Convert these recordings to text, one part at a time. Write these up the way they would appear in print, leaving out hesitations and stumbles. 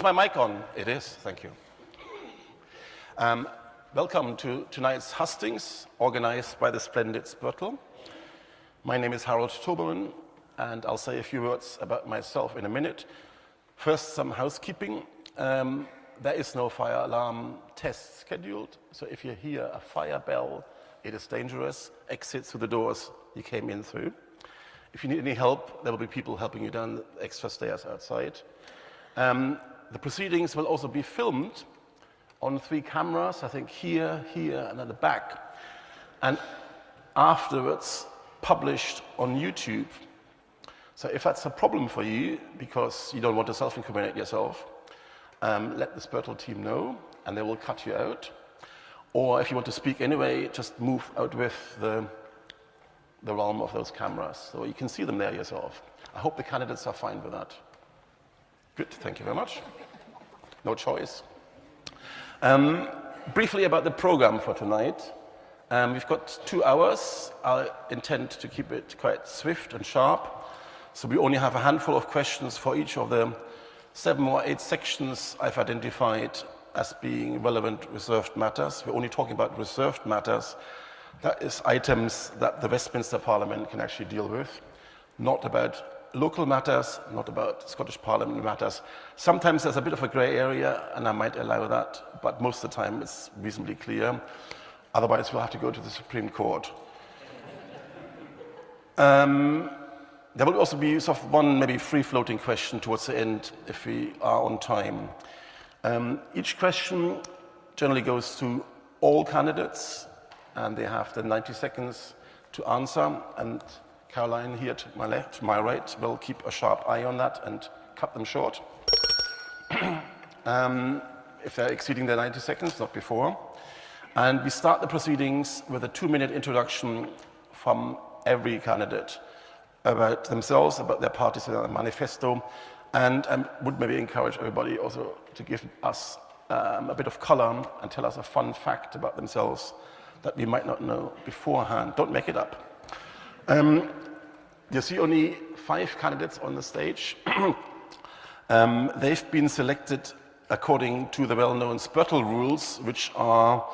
my mic on? It is, thank you. Welcome to tonight's Hustings, organized by the splendid Spurtle. My name is Harold Toberman, and I'll say a few words about myself in a minute. First, some housekeeping. There is no fire alarm test scheduled, so if you hear a fire bell, it is dangerous. Exit through the doors you came in through. If you need any help, there will be people helping you down the extra stairs outside. The proceedings will also be filmed on 3 cameras, I think here, and at the back, and afterwards published on YouTube. So if that's a problem for you, because you don't want to self-incriminate yourself, let the Spurtle team know, and they will cut you out. Or if you want to speak anyway, just move out with the realm of those cameras, so you can see them there yourself. I hope the candidates are fine with that. Good, thank you very much. No choice. Briefly about the program for tonight. We've got 2 hours. I intend to keep it quite swift and sharp. So we only have a handful of questions for each of the 7 or 8 sections I've identified as being relevant reserved matters. We're only talking about reserved matters. That is items that the Westminster Parliament can actually deal with, not about local matters, not about Scottish Parliament matters. Sometimes there's a bit of a grey area, and I might allow that, but most of the time it's reasonably clear. Otherwise, we'll have to go to the Supreme Court. There will also be sort of one maybe free-floating question towards the end if we are on time. Each question generally goes to all candidates, and they have the 90 seconds to answer. And Caroline here to my left, to my right, will keep a sharp eye on that and cut them short. If they're exceeding their 90 seconds, not before. And we start the proceedings with a 2-minute introduction from every candidate about themselves, about their parties and their manifesto. And I would maybe encourage everybody also to give us a bit of color and tell us a fun fact about themselves that we might not know beforehand. Don't make it up. You see only 5 candidates on the stage. They've been selected according to the well-known Spurtle rules, which are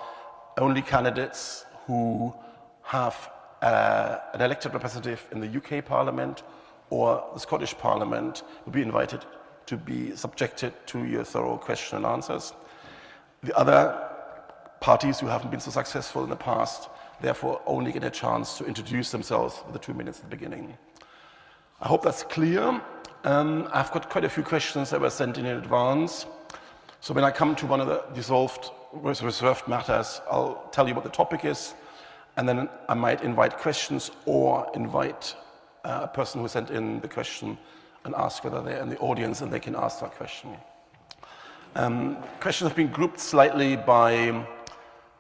only candidates who have an elected representative in the UK Parliament or the Scottish Parliament will be invited to be subjected to your thorough question and answers. The other parties who haven't been so successful in the past therefore only get a chance to introduce themselves with the 2 minutes at the beginning. I hope that's clear. I've got quite a few questions that were sent in advance. So when I come to one of the reserved matters, I'll tell you what the topic is, and then I might invite questions or invite a person who sent in the question and ask whether they're in the audience and they can ask that question. Questions have been grouped slightly by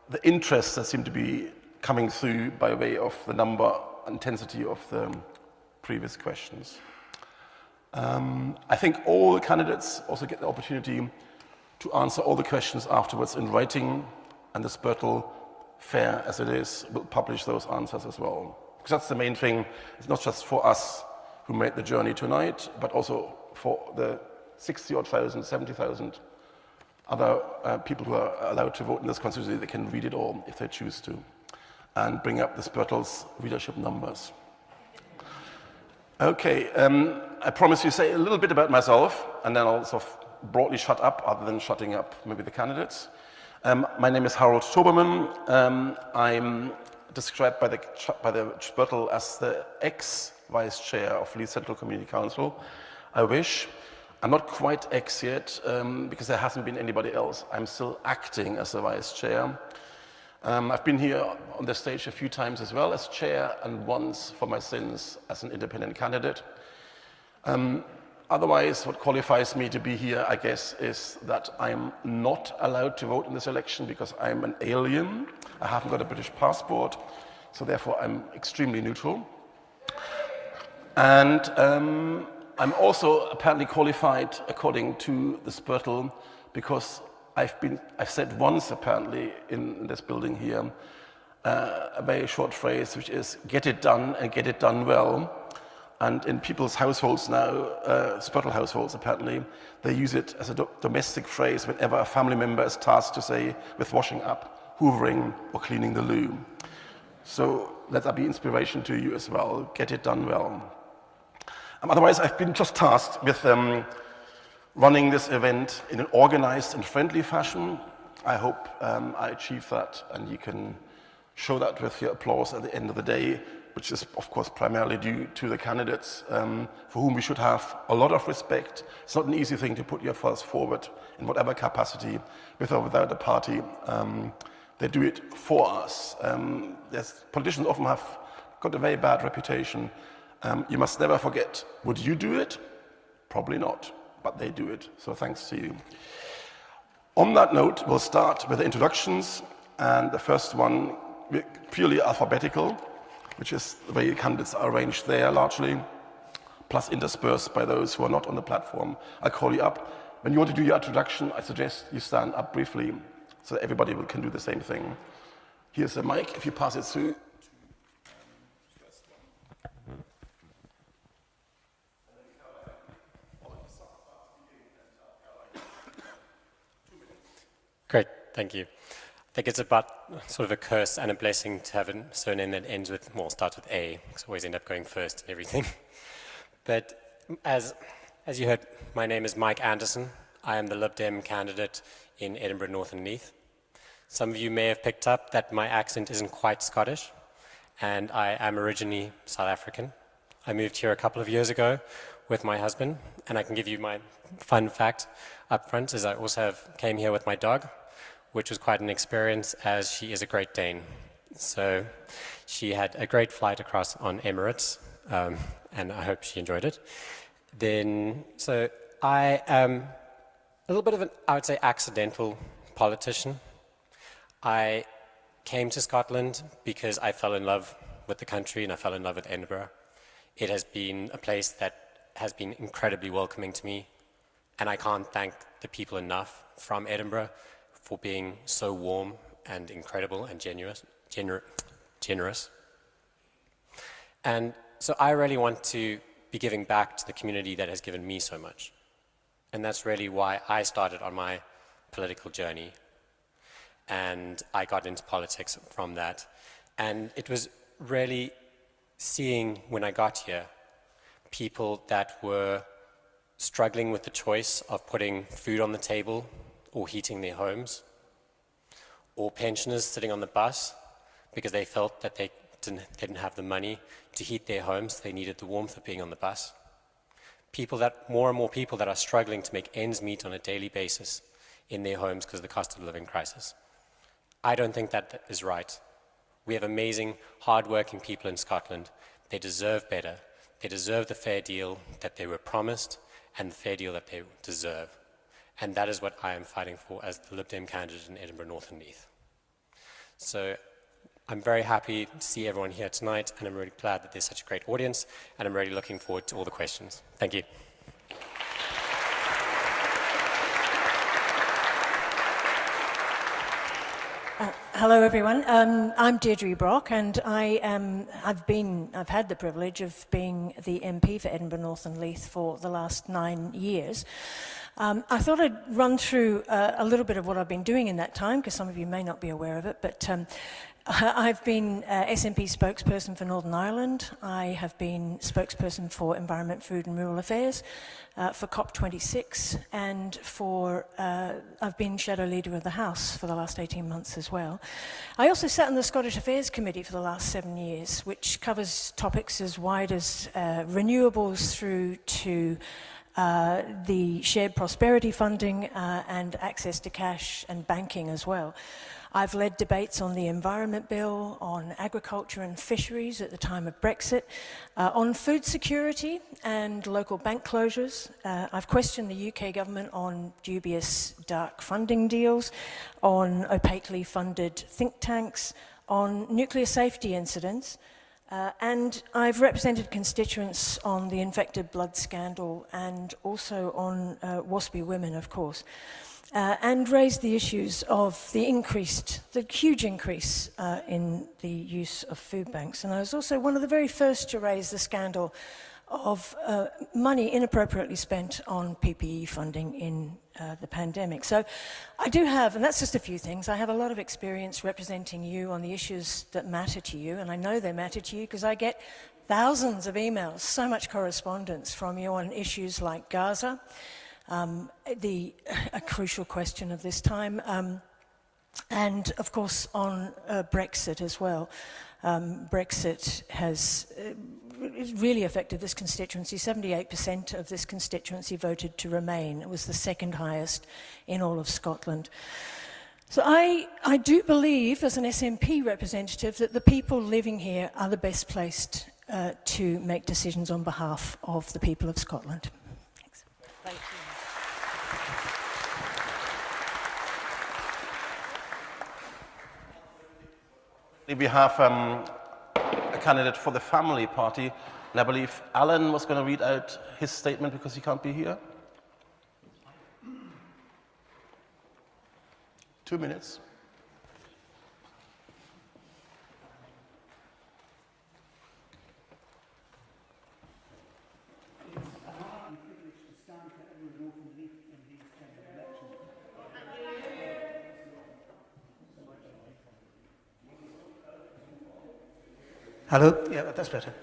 the interests that seem to be coming through by way of the number and intensity of the previous questions. I think all the candidates also get the opportunity to answer all the questions afterwards in writing, and the Spurtle, fair as it is, will publish those answers as well. Because that's the main thing. It's not just for us who made the journey tonight, but also for the 60,000 odd, 70,000 other people who are allowed to vote in this constituency. They can read it all if they choose to, and bring up the Spurtle's readership numbers. Okay, I promise you say a little bit about myself, and then I'll sort of broadly shut up, other than shutting up maybe the candidates. My name is Harold Toberman. I'm described by the Spurtle as the ex-vice chair of Leith Central Community Council. I wish. I'm not quite ex yet, because there hasn't been anybody else. I'm still acting as the vice chair. I've been here on the stage a few times as well as chair, and once for my sins as an independent candidate. Otherwise, what qualifies me to be here, I guess, is that I'm not allowed to vote in this election because I'm an alien. I haven't got a British passport, so therefore I'm extremely neutral. And I'm also apparently qualified according to the Spurtle because I've said once apparently in this building here a very short phrase, which is get it done and get it done well. And in people's households now, Spurtle households apparently, they use it as a domestic phrase whenever a family member is tasked to say with washing up, hoovering, or cleaning the loo. So let that be inspiration to you as well. Get it done well. Otherwise, I've been just tasked with running this event in an organized and friendly fashion. I hope I achieve that, and you can show that with your applause at the end of the day, which is, of course, primarily due to the candidates, for whom we should have a lot of respect. It's not an easy thing to put yourselves forward in whatever capacity, with or without a party. They do it for us. Politicians often have got a very bad reputation. You must never forget, would you do it? Probably not, but they do it, so thanks to you. On that note, we'll start with the introductions, and the first one, purely alphabetical, which is the way the candidates are arranged there largely, plus interspersed by those who are not on the platform. I'll call you up. When you want to do your introduction, I suggest you stand up briefly so that everybody can do the same thing. Here's the mic, if you pass it through. Great, thank you. I think it's about sort of a curse and a blessing to have a surname that ends with, well, starts with A, because I always end up going first in everything. But as you heard, my name is Mike Anderson. I am the Lib Dem candidate in Edinburgh, North and Leith. Some of you may have picked up that my accent isn't quite Scottish, and I am originally South African. I moved here a couple of years ago with my husband, and I can give you my fun fact up front, is I also came here with my dog, which was quite an experience, as she is a Great Dane. So she had a great flight across on Emirates, and I hope she enjoyed it. So I am a little bit of an, I would say, accidental politician. I came to Scotland because I fell in love with the country, and I fell in love with Edinburgh. It has been a place that has been incredibly welcoming to me, and I can't thank the people enough from Edinburgh for being so warm and incredible and generous. And so I really want to be giving back to the community that has given me so much. And that's really why I started on my political journey. And I got into politics from that. And it was really seeing, when I got here, people that were struggling with the choice of putting food on the table or heating their homes, or pensioners sitting on the bus because they felt that they didn't have the money to heat their homes, they needed the warmth of being on the bus. More and more people that are struggling to make ends meet on a daily basis in their homes because of the cost of living crisis. I don't think that is right. We have amazing, hard-working people in Scotland. They deserve better. They deserve the fair deal that they were promised and the fair deal that they deserve. And that is what I am fighting for as the Lib Dem candidate in Edinburgh, North and Leith. So I'm very happy to see everyone here tonight, and I'm really glad that there's such a great audience, and I'm really looking forward to all the questions. Thank you. Hello, everyone. I'm Deirdre Brock, and I've had the privilege of being the MP for Edinburgh, North and Leith for the last 9 years. I thought I'd run through a little bit of what I've been doing in that time, because some of you may not be aware of it, but I've been SNP spokesperson for Northern Ireland. I have been spokesperson for Environment, Food and Rural Affairs for COP26, and I've been shadow leader of the House for the last 18 months as well. I also sat on the Scottish Affairs Committee for the last 7 years, which covers topics as wide as renewables through to the shared prosperity funding and access to cash and banking as well. I've led debates on the Environment Bill, on agriculture and fisheries at the time of Brexit, on food security and local bank closures. I've questioned the UK government on dubious dark funding deals, on opaquely funded think tanks, on nuclear safety incidents, and I've represented constituents on the infected blood scandal and also on WASPy women, of course. And raised the issues of the huge increase in the use of food banks. And I was also one of the very first to raise the scandal of money inappropriately spent on PPE funding in the pandemic. So I do have, and that's just a few things, I have a lot of experience representing you on the issues that matter to you, and I know they matter to you because I get thousands of emails, so much correspondence from you on issues like Gaza, a crucial question of this time, and of course on Brexit as well. Brexit has really affected this constituency. 78% of this constituency voted to remain. It was the second highest in all of Scotland. So I do believe, as an SNP representative, that the people living here are the best placed to make decisions on behalf of the people of Scotland. Thanks. Thank you. We have a candidate for the family party, and I believe Alan was going to read out his statement because he can't be here. 2 minutes. Hello, yeah, that's better.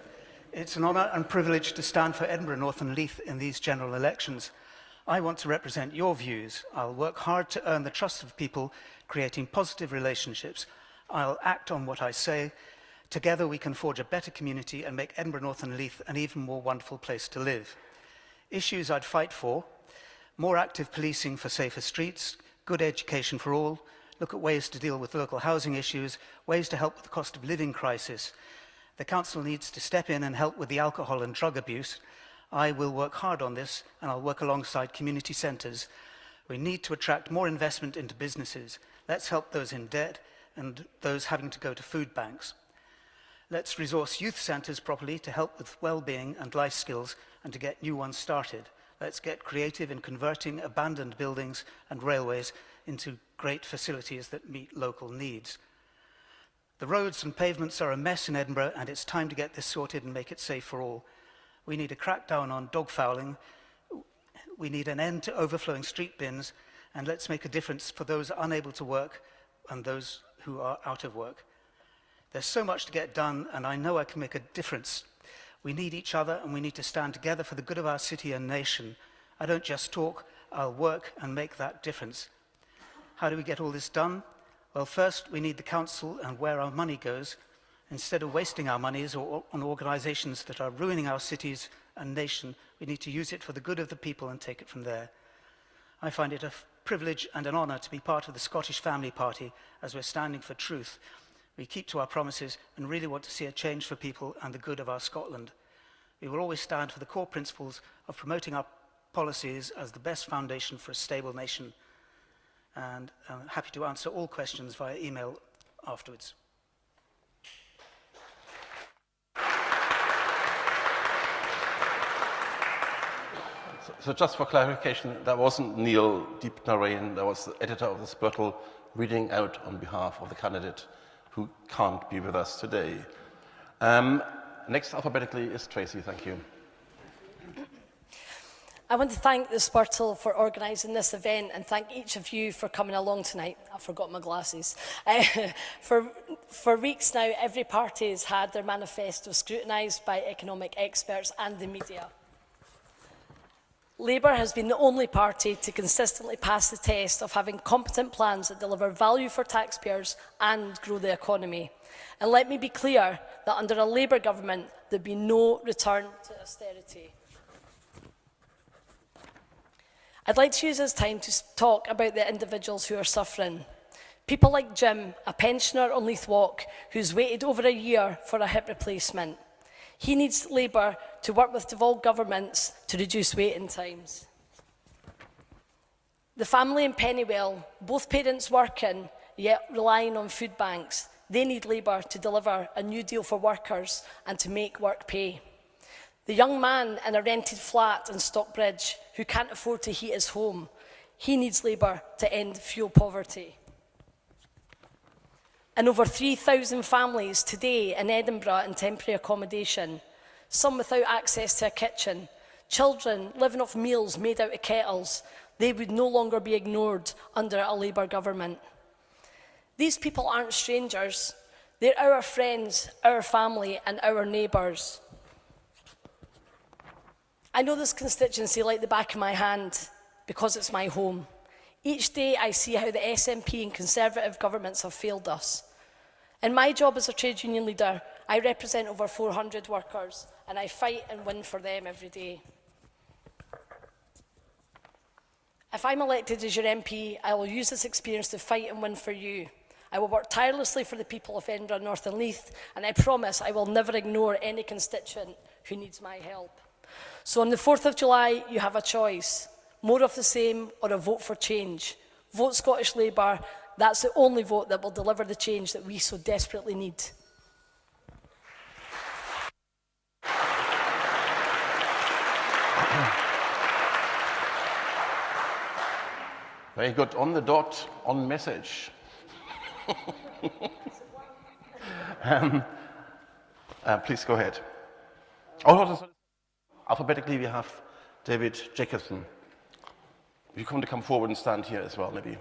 It's an honour and privilege to stand for Edinburgh, North and Leith in these general elections. I want to represent your views. I'll work hard to earn the trust of people, creating positive relationships. I'll act on what I say. Together we can forge a better community and make Edinburgh, North and Leith an even more wonderful place to live. Issues I'd fight for: more active policing for safer streets, good education for all, look at ways to deal with local housing issues, ways to help with the cost of living crisis. The council needs to step in and help with the alcohol and drug abuse. I will work hard on this, and I'll work alongside community centres. We need to attract more investment into businesses. Let's help those in debt and those having to go to food banks. Let's resource youth centres properly to help with well-being and life skills and to get new ones started. Let's get creative in converting abandoned buildings and railways into great facilities that meet local needs. The roads and pavements are a mess in Edinburgh, and it's time to get this sorted and make it safe for all. We need a crackdown on dog fouling. We need an end to overflowing street bins, and let's make a difference for those unable to work and those who are out of work. There's so much to get done, and I know I can make a difference. We need each other, and we need to stand together for the good of our city and nation. I don't just talk, I'll work and make that difference. How do we get all this done? Well, first, we need the council and where our money goes. Instead of wasting our monies on organisations that are ruining our cities and nation, we need to use it for the good of the people and take it from there. I find it a privilege and an honour to be part of the Scottish Family Party as we're standing for truth. We keep to our promises and really want to see a change for people and the good of our Scotland. We will always stand for the core principles of promoting our policies as the best foundation for a stable nation. And I'm happy to answer all questions via email afterwards. So just for clarification, that wasn't Neil Deepnarain, that was the editor of the Spurtle reading out on behalf of the candidate who can't be with us today. Next alphabetically is Tracy, thank you. I want to thank the Spurtle for organising this event and thank each of you for coming along tonight. I forgot my glasses. For weeks now, every party has had their manifesto scrutinised by economic experts and the media. Labour has been the only party to consistently pass the test of having competent plans that deliver value for taxpayers and grow the economy. And let me be clear that under a Labour government, there will be no return to austerity. I'd like to use this time to talk about the individuals who are suffering. People like Jim, a pensioner on Leith Walk, who's waited over a year for a hip replacement. He needs Labour to work with devolved governments to reduce waiting times. The family in Pennywell, both parents working, yet relying on food banks, they need Labour to deliver a new deal for workers and to make work pay. The young man in a rented flat in Stockbridge who can't afford to heat his home, he needs Labour to end fuel poverty. And over 3,000 families today in Edinburgh in temporary accommodation. some without access to a kitchen, children living off meals made out of kettles. They would no longer be ignored under a Labour government. These people aren't strangers. They're our friends, our family, and our neighbours. I know this constituency like the back of my hand because it's my home. Each day I see how the SNP and Conservative governments have failed us. In my job as a trade union leader, I represent over 400 workers, and I fight and win for them every day. If I'm elected as your MP, I will use this experience to fight and win for you. I will work tirelessly for the people of Edinburgh, North and Leith, and I promise I will never ignore any constituent who needs my help. So on the 4th of July, you have a choice. More of the same or a vote for change. Vote Scottish Labour. That's the only vote that will deliver the change that we so desperately need. Very good. On the dot, on message. Please go ahead. Alphabetically, we have David Jacobson. If you come forward and stand here as well, maybe.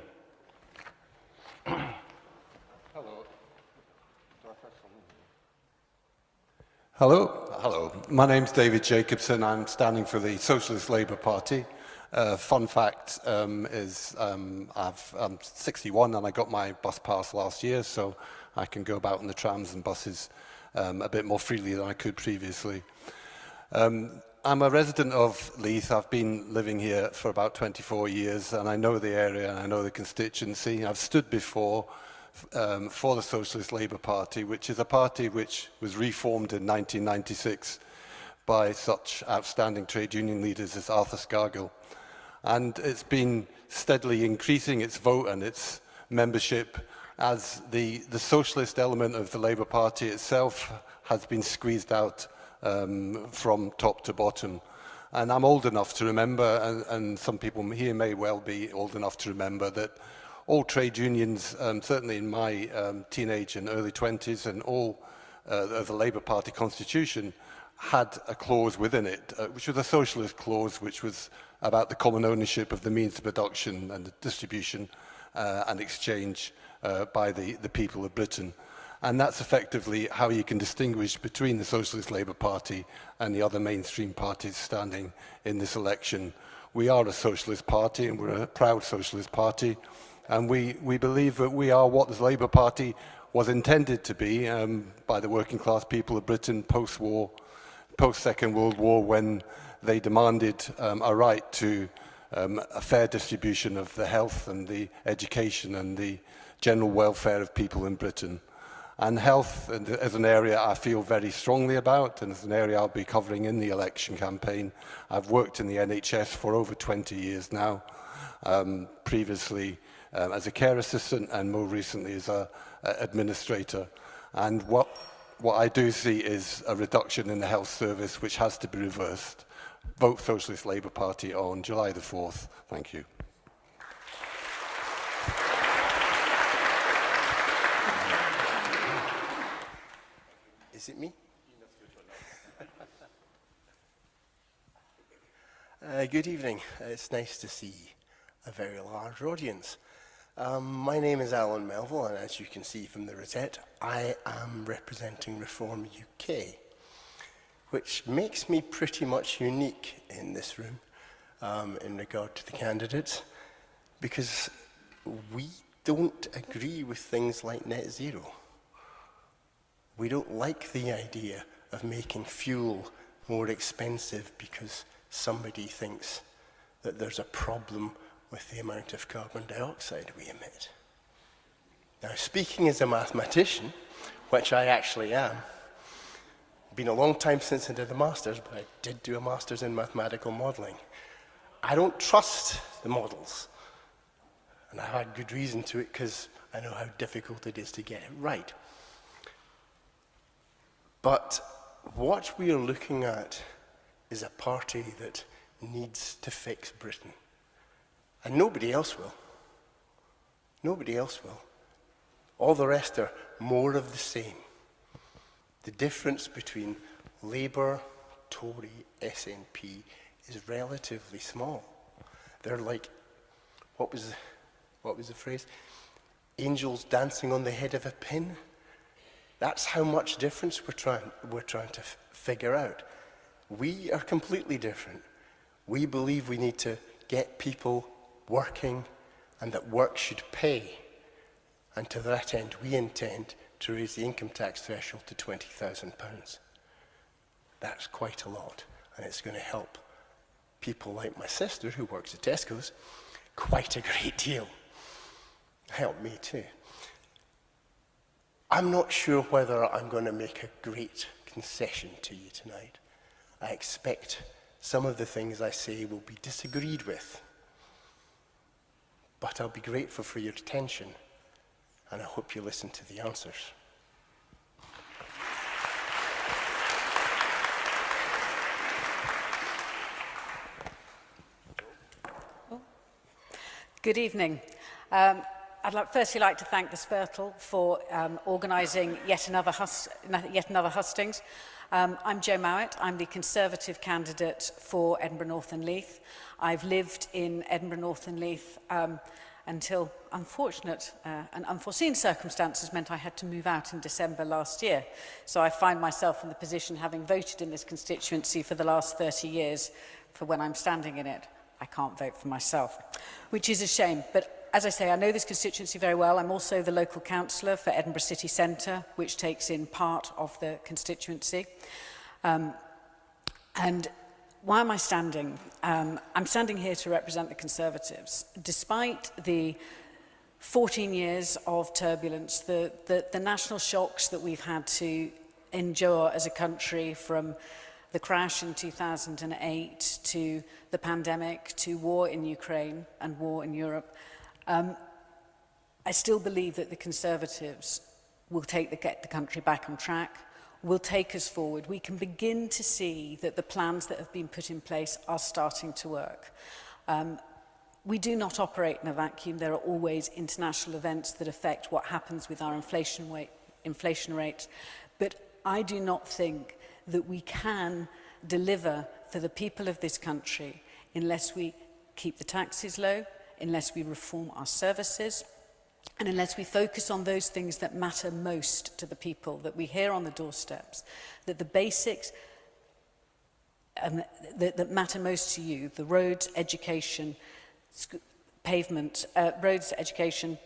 Hello. My name's David Jacobson. I'm standing for the Socialist Labour Party. Fun fact is I'm 61 and I got my bus pass last year, so I can go about in the trams and buses a bit more freely than I could previously. I'm a resident of Leith. I've been living here for about 24 years, and I know the area and I know the constituency. I've stood before for the Socialist Labour Party, which is a party which was reformed in 1996 by such outstanding trade union leaders as Arthur Scargill. And it's been steadily increasing its vote and its membership as the socialist element of the Labour Party itself has been squeezed out from top to bottom. And I'm old enough to remember, and some people here may well be old enough to remember, that all trade unions, certainly in my teenage and early 20s, and all of the Labour Party constitution had a clause within it, which was a socialist clause, which was about the common ownership of the means of production and the distribution and exchange by the people of Britain. And that's effectively how you can distinguish between the Socialist Labour Party and the other mainstream parties standing in this election. We are a socialist party, and we're a proud socialist party, and we believe that we are what the Labour Party was intended to be by the working class people of Britain post-war, post-Second World War, when they demanded a right to a fair distribution of the health and the education and the general welfare of people in Britain. And health is an area I feel very strongly about, and it's an area I'll be covering in the election campaign. I've worked in the NHS for over 20 years now, previously as a care assistant and more recently as an administrator. And what I do see is a reduction in the health service which has to be reversed. Vote Socialist Labour Party on July the 4th. Thank you. Is it me? Good evening. It's nice to see a very large audience. My name is Alan Melville, and as you can see from the rosette, I am representing Reform UK, which makes me pretty much unique in this room in regard to the candidates, because we don't agree with things like net zero. We don't like the idea of making fuel more expensive because somebody thinks that there's a problem with the amount of carbon dioxide we emit. Now, speaking as a mathematician, which I actually am, been a long time since I did a master's, but I did do a master's in mathematical modelling. I don't trust the models, and I've had good reason to it because I know how difficult it is to get it right. But what we are looking at is a party that needs to fix Britain. And nobody else will. Nobody else will. All the rest are more of the same. The difference between Labour Tory SNP is relatively small. They're like, what was the phrase? Angels dancing on the head of a pin. That's how much difference we're trying to figure out. We are completely different. We believe we need to get people working and that work should pay. And to that end, we intend to raise the income tax threshold to £20,000. That's quite a lot, and it's going to help people like my sister, who works at Tesco's, quite a great deal. Help me too. I'm not sure whether I'm going to make a great concession to you tonight. I expect some of the things I say will be disagreed with. But I'll be grateful for your attention, and I hope you listen to the answers. Good evening. I'd firstly like to thank the Spurtle for organising yet another Hustings. I'm Jo Mowat. I'm the Conservative candidate for Edinburgh North and Leith. I've lived in Edinburgh North and Leith until unfortunate and unforeseen circumstances meant I had to move out in December last year. So I find myself in the position, having voted in this constituency for the last 30 years, for when I'm standing in it, I can't vote for myself, which is a shame. But as I say, I know this constituency very well. I'm also the local councillor for Edinburgh City Centre, which takes in part of the constituency. And why am I standing? I'm standing here to represent the Conservatives. Despite the 14 years of turbulence, the national shocks that we've had to endure as a country, from the crash in 2008 to the pandemic to war in Ukraine and war in Europe, I still believe that the Conservatives will get the country back on track, will take us forward. We can begin to see that the plans that have been put in place are starting to work. We do not operate in a vacuum. There are always international events that affect what happens with our inflation rate. But I do not think that we can deliver for the people of this country unless we keep the taxes low, unless we reform our services, and unless we focus on those things that matter most to the people that we hear on the doorsteps, that the basics that matter most to you, the roads, education, pavement, roads, education,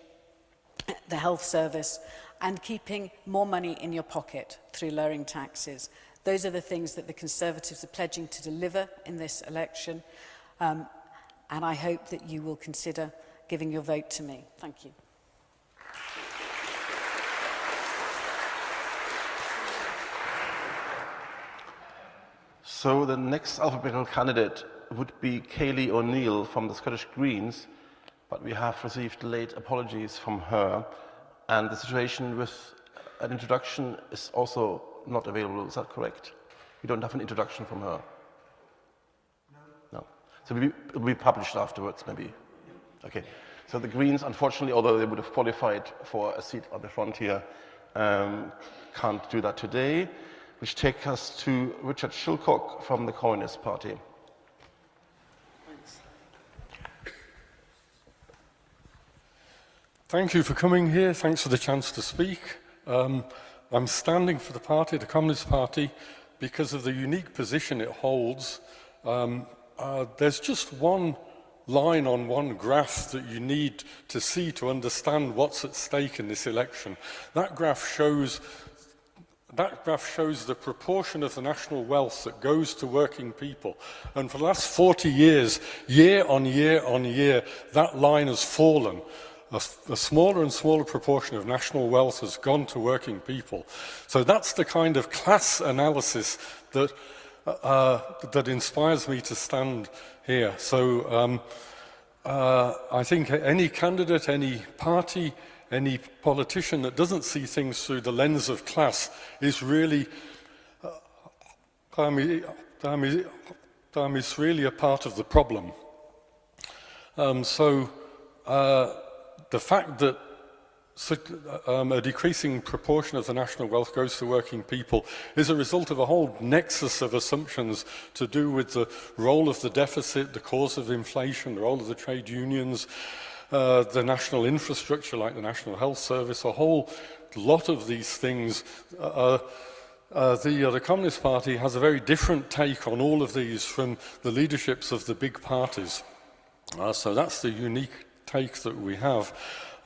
the health service, and keeping more money in your pocket through lowering taxes. Those are the things that the Conservatives are pledging to deliver in this election, and I hope that you will consider giving your vote to me. Thank you. So the next alphabetical candidate would be Kayleigh O'Neill from the Scottish Greens, but we have received late apologies from her, and the situation with an introduction is also not available. Is that correct? We don't have an introduction from her. No. So it will be published afterwards, maybe. Okay. So the Greens, unfortunately, although they would have qualified for a seat on the front here, can't do that today. Which takes us to Richard Shilcock from the Communist Party. Thank you for coming here. Thanks for the chance to speak. I'm standing for the party, the Communist Party, because of the unique position it holds. There's just one line on one graph that you need to see to understand what's at stake in this election. That graph shows the proportion of the national wealth that goes to working people. And for the last 40 years, year on year on year, that line has fallen. A smaller and smaller proportion of national wealth has gone to working people. So that's the kind of class analysis that that inspires me to stand here. So I think any candidate, any party, any politician that doesn't see things through the lens of class is really is really a part of the problem. The fact that a decreasing proportion of the national wealth goes to working people is a result of a whole nexus of assumptions to do with the role of the deficit, the cause of inflation, the role of the trade unions, the national infrastructure like the National Health Service, a whole lot of these things. The Communist Party has a very different take on all of these from the leaderships of the big parties. So that's the unique take that we have.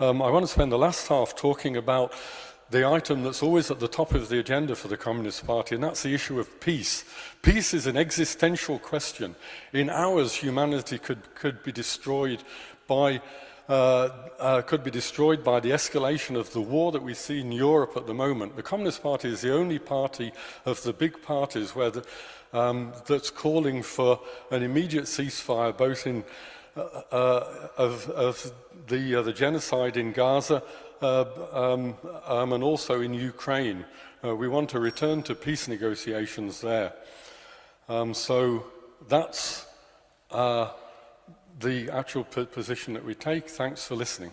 I want to spend the last half talking about the item that's always at the top of the agenda for the Communist Party, and that's the issue of peace. Peace is an existential question. In hours, humanity could be destroyed by the escalation of the war that we see in Europe at the moment. The Communist Party is the only party of the big parties where that's calling for an immediate ceasefire, both in of the genocide in Gaza and also in Ukraine. We want to return to peace negotiations there. So that's the actual position that we take. Thanks for listening.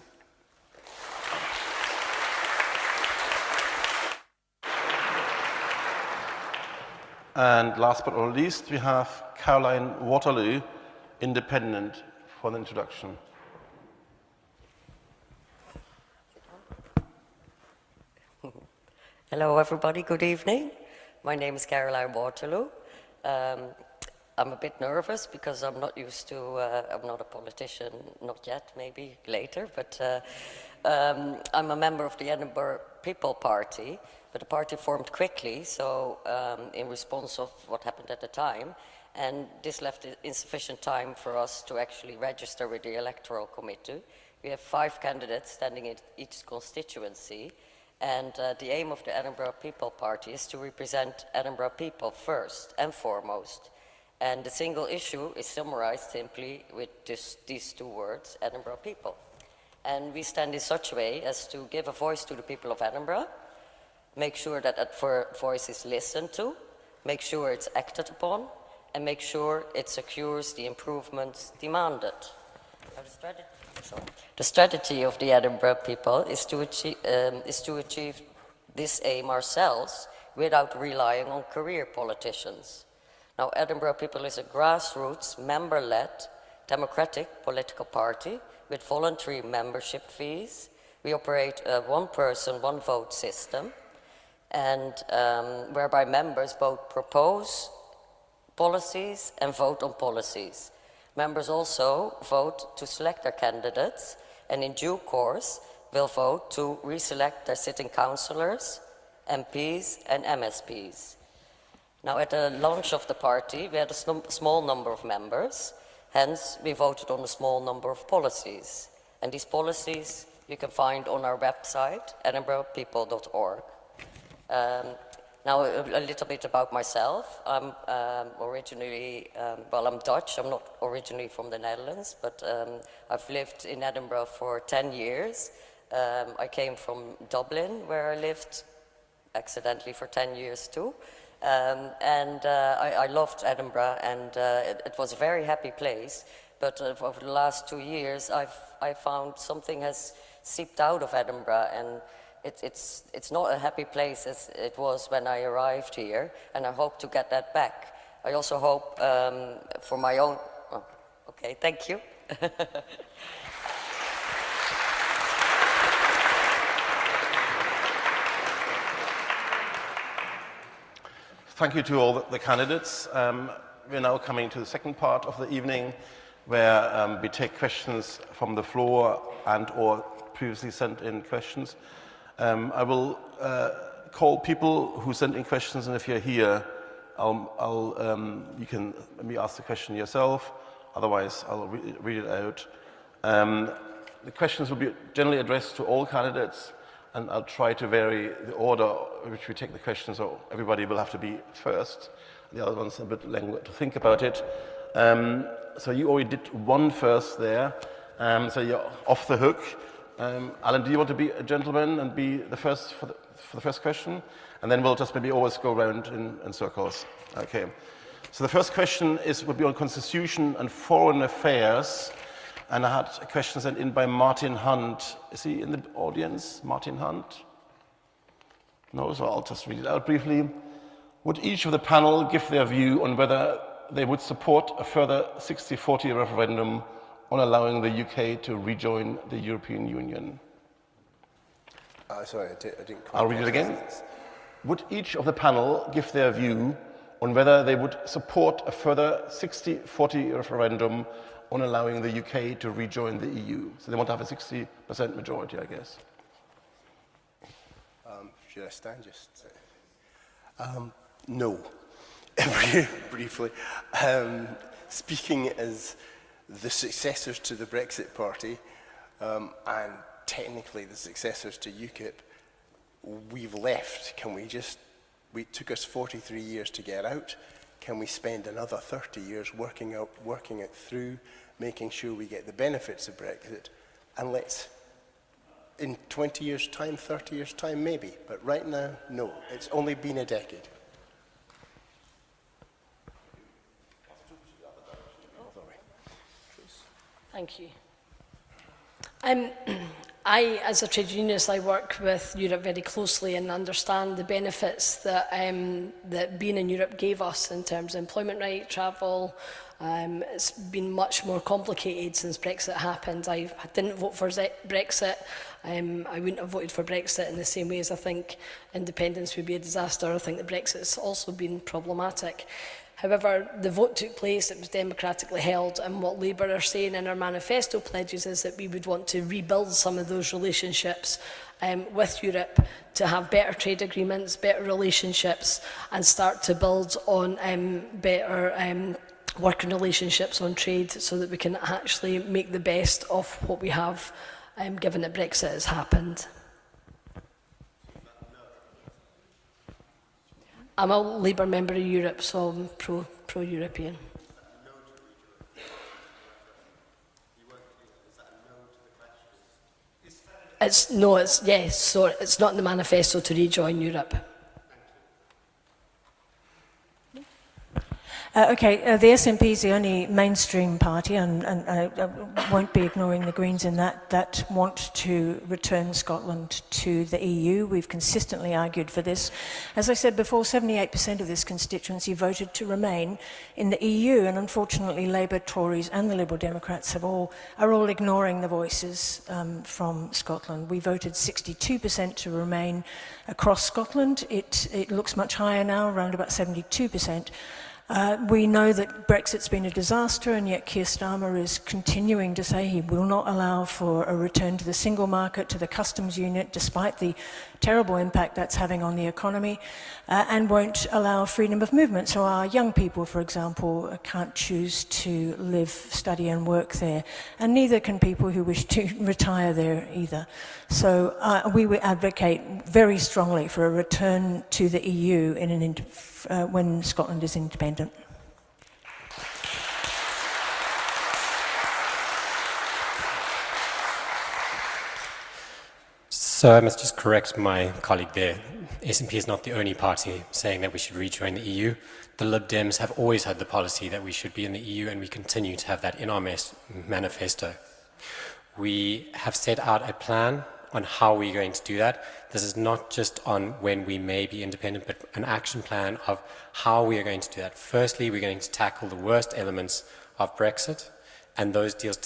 And last but not least, we have Caroline Waterloo, Independent, for the introduction. Hello everybody, good evening. My name is Caroline Waterloo. I'm a bit nervous because I'm not used to, I'm not a politician, not yet, maybe later, but I'm a member of the Edinburgh People Party, but the party formed quickly, so in response of what happened at the time, and this left insufficient time for us to actually register with the Electoral Committee. We have 5 candidates standing in each constituency, and the aim of the Edinburgh People Party is to represent Edinburgh people first and foremost. And the single issue is summarized simply with these 2 words, Edinburgh people. And we stand in such a way as to give a voice to the people of Edinburgh, make sure that that voice is listened to, make sure it's acted upon, and make sure it secures the improvements demanded. Now, the strategy of the Edinburgh people is to achieve this aim ourselves without relying on career politicians. Now, Edinburgh People is a grassroots, member-led, democratic political party with voluntary membership fees. We operate a one-person, one-vote system, and whereby members both propose policies and vote on policies. Members also vote to select their candidates, and in due course will vote to reselect their sitting councillors, MPs and MSPs. Now, at the launch of the party, we had a small number of members, hence we voted on a small number of policies. And these policies you can find on our website, edinburghpeople.org. Now, a little bit about myself. I'm originally, I'm Dutch. I'm not originally from the Netherlands, but I've lived in Edinburgh for 10 years. I came from Dublin, where I lived accidentally for 10 years too. I loved Edinburgh, and it was a very happy place. But over the last 2 years, I found something has seeped out of Edinburgh, and it's not a happy place as it was when I arrived here, and I hope to get that back. I also hope for my own... Oh, okay, thank you. Thank you to all the candidates. We're now coming to the second part of the evening, where we take questions from the floor and or previously sent in questions. I will call people who sent in questions, and if you're here, you can maybe ask the question yourself. Otherwise, I'll read it out. The questions will be generally addressed to all candidates, and I'll try to vary the order in which we take the questions, so everybody will have to be first. The other ones a bit longer to think about it. So you already did one first there, so you're off the hook. Alan, do you want to be a gentleman and be the first for the first question? And then we'll just maybe always go around in circles. Okay. So the first question would be on Constitution and Foreign Affairs. And I had a question sent in by Martin Hunt. Is he in the audience, Martin Hunt? No, so I'll just read it out briefly. Would each of the panel give their view on whether they would support a further 60-40 referendum on allowing the UK to rejoin the European Union? Sorry, I didn't quite. I'll read it again. Would each of the panel give their view on whether they would support a further 60-40 referendum on allowing the UK to rejoin the EU? So they want to have a 60% majority, I guess. Should I stand just? No, briefly. Speaking as the successors to the Brexit Party, and technically the successors to UKIP, we've left. It took us 43 years to get out. Can we spend another 30 years working it through, making sure we get the benefits of Brexit, and let's, in 20 years' time, 30 years' time, maybe. But right now, no. It's only been a decade. Thank you. I, as a trade unionist, I work with Europe very closely and understand the benefits that, that being in Europe gave us in terms of employment right, travel. It's been much more complicated since Brexit happened. I didn't vote for Brexit. I wouldn't have voted for Brexit in the same way as I think independence would be a disaster. I think that Brexit's also been problematic. However, the vote took place, it was democratically held, and what Labour are saying in our manifesto pledges is that we would want to rebuild some of those relationships with Europe, to have better trade agreements, better relationships, and start to build on better working relationships on trade, so that we can actually make the best of what we have, given that Brexit has happened. I'm a Labour member of Europe, so I'm pro-European. It's yes, so it's not in the manifesto to rejoin Europe. The SNP is the only mainstream party, and I won't be ignoring the Greens in that want to return Scotland to the EU. We've consistently argued for this. As I said before, 78% of this constituency voted to remain in the EU, and unfortunately Labour, Tories and the Liberal Democrats are all ignoring the voices from Scotland. We voted 62% to remain across Scotland. It looks much higher now, around about 72%. We know that Brexit's been a disaster, and yet Keir Starmer is continuing to say he will not allow for a return to the single market, to the customs unit, despite the terrible impact that's having on the economy, and won't allow freedom of movement. So our young people, for example, can't choose to live, study and work there, and neither can people who wish to retire there either. So we would advocate very strongly for a return to the EU when Scotland is independent. So I must just correct my colleague there. SNP is not the only party saying that we should rejoin the EU. The Lib Dems have always had the policy that we should be in the EU, and we continue to have that in our manifesto. We have set out a plan on how we're going to do that. This is not just on when we may be independent, but an action plan of how we are going to do that. Firstly, we're going to tackle the worst elements of Brexit, and those deals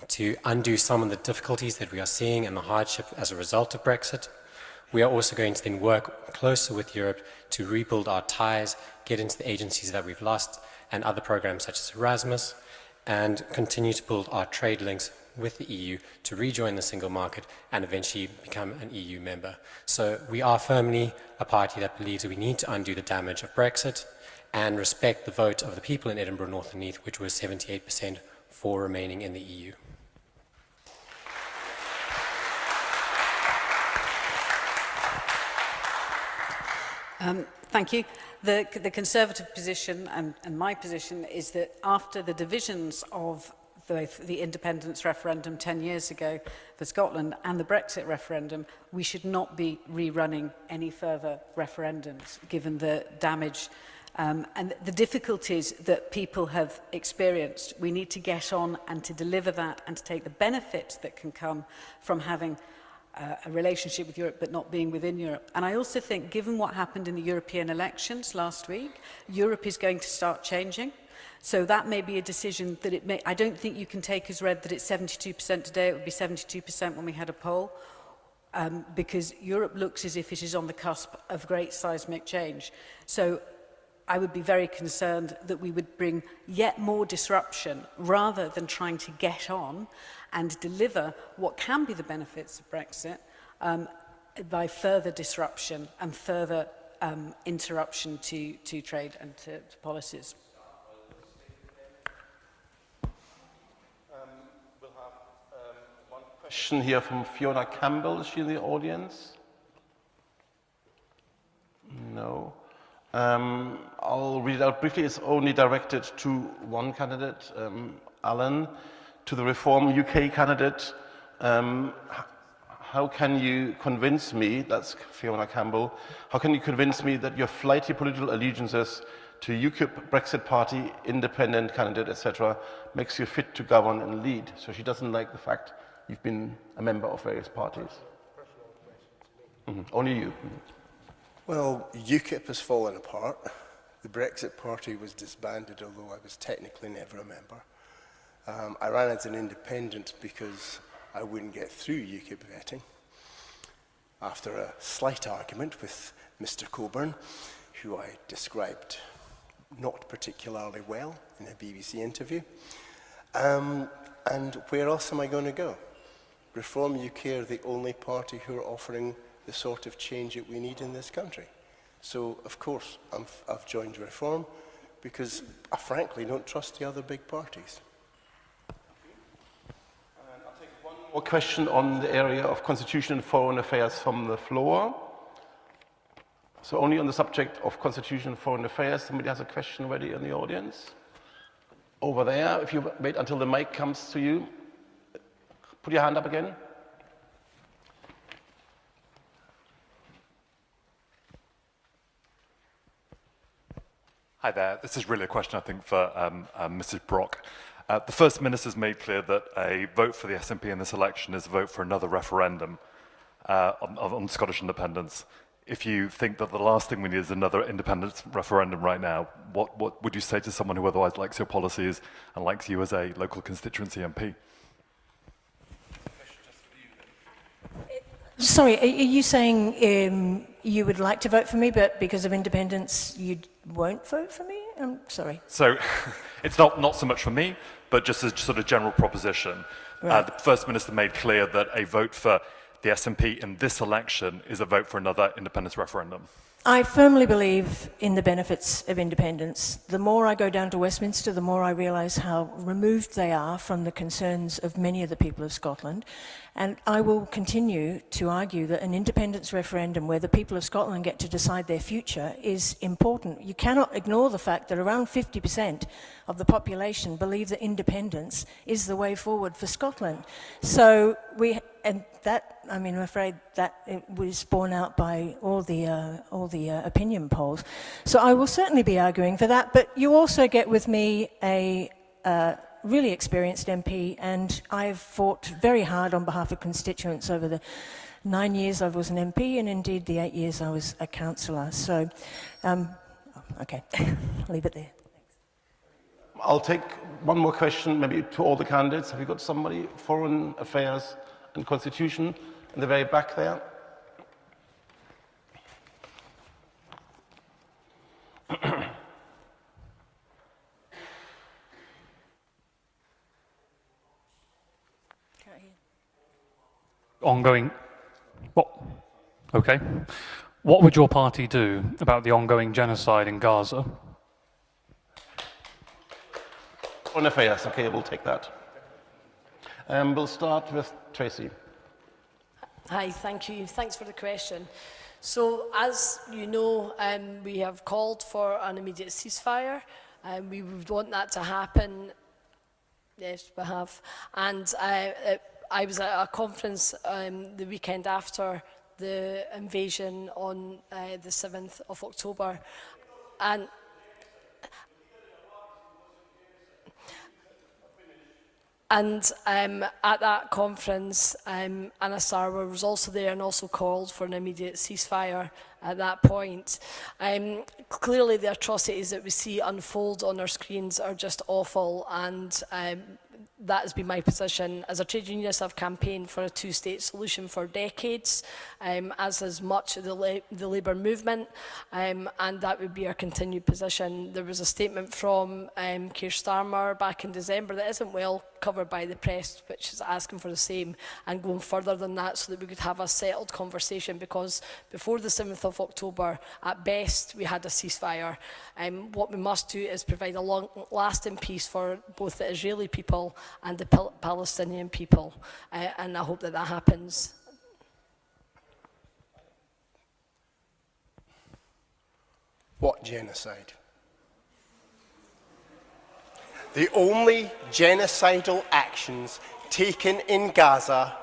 to undo some of the difficulties that we are seeing and the hardship as a result of Brexit. We are also going to then work closer with Europe to rebuild our ties, get into the agencies that we've lost, and other programs such as Erasmus, and continue to build our trade links with the EU to rejoin the single market and eventually become an EU member. So we are firmly a party that believes that we need to undo the damage of Brexit and respect the vote of the people in Edinburgh, North and Leith, which was 78% for remaining in the EU. Thank you. The Conservative position and my position is that after the divisions of the independence referendum 10 years ago for Scotland and the Brexit referendum, we should not be rerunning any further referendums, given the damage And the difficulties that people have experienced, we need to get on and to deliver that and to take the benefits that can come from having a relationship with Europe but not being within Europe. And I also think, given what happened in the European elections last week, Europe is going to start changing. So that may be a decision that it may, I don't think you can take as read that it's 72% today, it would be 72% when we had a poll, because Europe looks as if it is on the cusp of great seismic change. So I would be very concerned that we would bring yet more disruption rather than trying to get on and deliver what can be the benefits of Brexit by further disruption and further interruption to trade and to policies. We'll have one question here from Fiona Campbell. Is she in the audience? No. I'll read it out briefly. It's only directed to one candidate, Alan, to the Reform UK candidate. How can you convince me, that's Fiona Campbell, how can you convince me that your flighty political allegiances to UKIP, Brexit Party, independent candidate, etc., makes you fit to govern and lead? So she doesn't like the fact you've been a member of various parties. Only you. Well, UKIP has fallen apart. The Brexit Party was disbanded, although I was technically never a member. I ran as an independent because I wouldn't get through UKIP vetting. After a slight argument with Mr. Coburn, who I described not particularly well in a BBC interview. And where else am I going to go? Reform UK are the only party who are offering the sort of change that we need in this country. So, of course, I've joined Reform because I frankly don't trust the other big parties. And I'll take one more question on the area of Constitution and Foreign Affairs from the floor. So only on the subject of Constitution and Foreign Affairs. Somebody has a question ready in the audience? Over there, if you wait until the mic comes to you. Put your hand up again. Hi there. This is really a question, I think, for Mrs. Brock. The First Minister's made clear that a vote for the SNP in this election is a vote for another referendum on Scottish independence. If you think that the last thing we need is another independence referendum right now, what would you say to someone who otherwise likes your policies and likes you as a local constituency MP? Sorry, are you saying you would like to vote for me, but because of independence you won't vote for me? I'm sorry. So it's not so much for me, but just as sort of general proposition. Right. The First Minister made clear that a vote for the SNP in this election is a vote for another independence referendum. I firmly believe in the benefits of independence. The more I go down to Westminster, the more I realise how removed they are from the concerns of many of the people of Scotland. And I will continue to argue that an independence referendum where the people of Scotland get to decide their future is important. You cannot ignore the fact that around 50% of the population believe that independence is the way forward for Scotland. So I'm afraid that it was borne out by all the opinion polls. So I will certainly be arguing for that. But you also get with me a really experienced MP, and I've fought very hard on behalf of constituents over the 9 years I was an MP, and indeed the 8 years I was a councillor. So, okay, I'll leave it there. I'll take one more question, maybe to all the candidates. Have you got somebody? Foreign Affairs and Constitution in the very back there. Ongoing. Okay. What would your party do about the ongoing genocide in Gaza? Foreign Affairs, okay, we'll take that. We'll start with Tracy. Hi, thank you. Thanks for the question. So, as you know, we have called for an immediate ceasefire. We would want that to happen. Yes, we have. And I was at a conference the weekend after the invasion on the 7th of October. And And at that conference, Anna Sarwar was also there and also called for an immediate ceasefire at that point. Clearly, the atrocities that we see unfold on our screens are just awful, and that has been my position. As a trade unionist, I've campaigned for a two-state solution for decades, as has much of the Labour movement, and that would be our continued position. There was a statement from Keir Starmer back in December that isn't well covered by the press, which is asking for the same and going further than that so that we could have a settled conversation, because before the 7th of October, at best, we had a ceasefire. What we must do is provide a long-lasting peace for both the Israeli people and the Palestinian people, and I hope that that happens. What genocide? The only genocidal actions taken in Gaza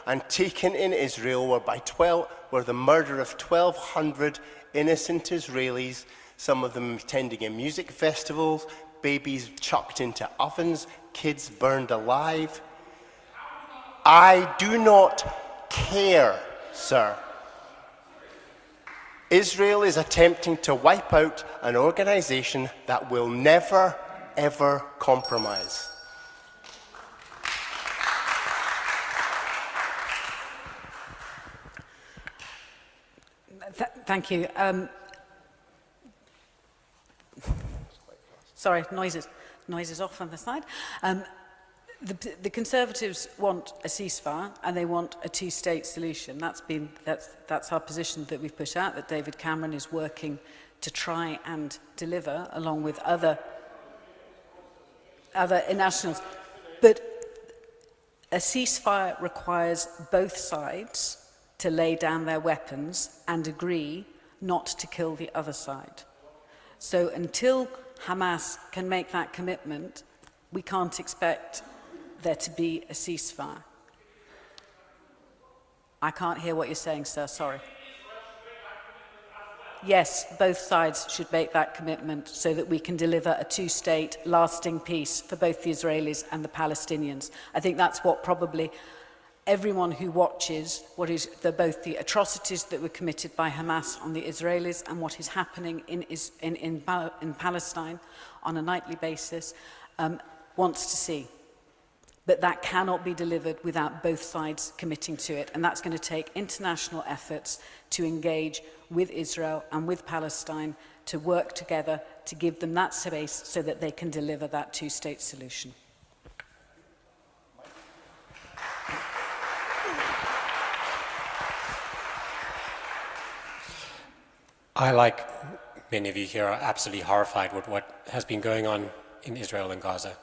and taken in Israel were the murder of 1,200 innocent Israelis, some of them attending in music festivals, babies chucked into ovens, kids burned alive. I do not care, sir. Israel is attempting to wipe out an organization that will never, ever compromise. Thank you. Sorry, noises off on the side. The Conservatives want a ceasefire and they want a two-state solution. That's our position that we've put out, that David Cameron is working to try and deliver along with other nationals. But a ceasefire requires both sides to lay down their weapons and agree not to kill the other side. So until Hamas can make that commitment, we can't expect there to be a ceasefire. I can't hear what you're saying, sir, sorry. Yes, both sides should make that commitment so that we can deliver a two-state lasting peace for both the Israelis and the Palestinians. I think that's what probably everyone who watches what is both the atrocities that were committed by Hamas on the Israelis and what is happening in Palestine on a nightly basis wants to see. But that cannot be delivered without both sides committing to it. And that's going to take international efforts to engage with Israel and with Palestine to work together to give them that space so that they can deliver that two-state solution. I, like many of you here, are absolutely horrified with what has been going on in Israel and Gaza.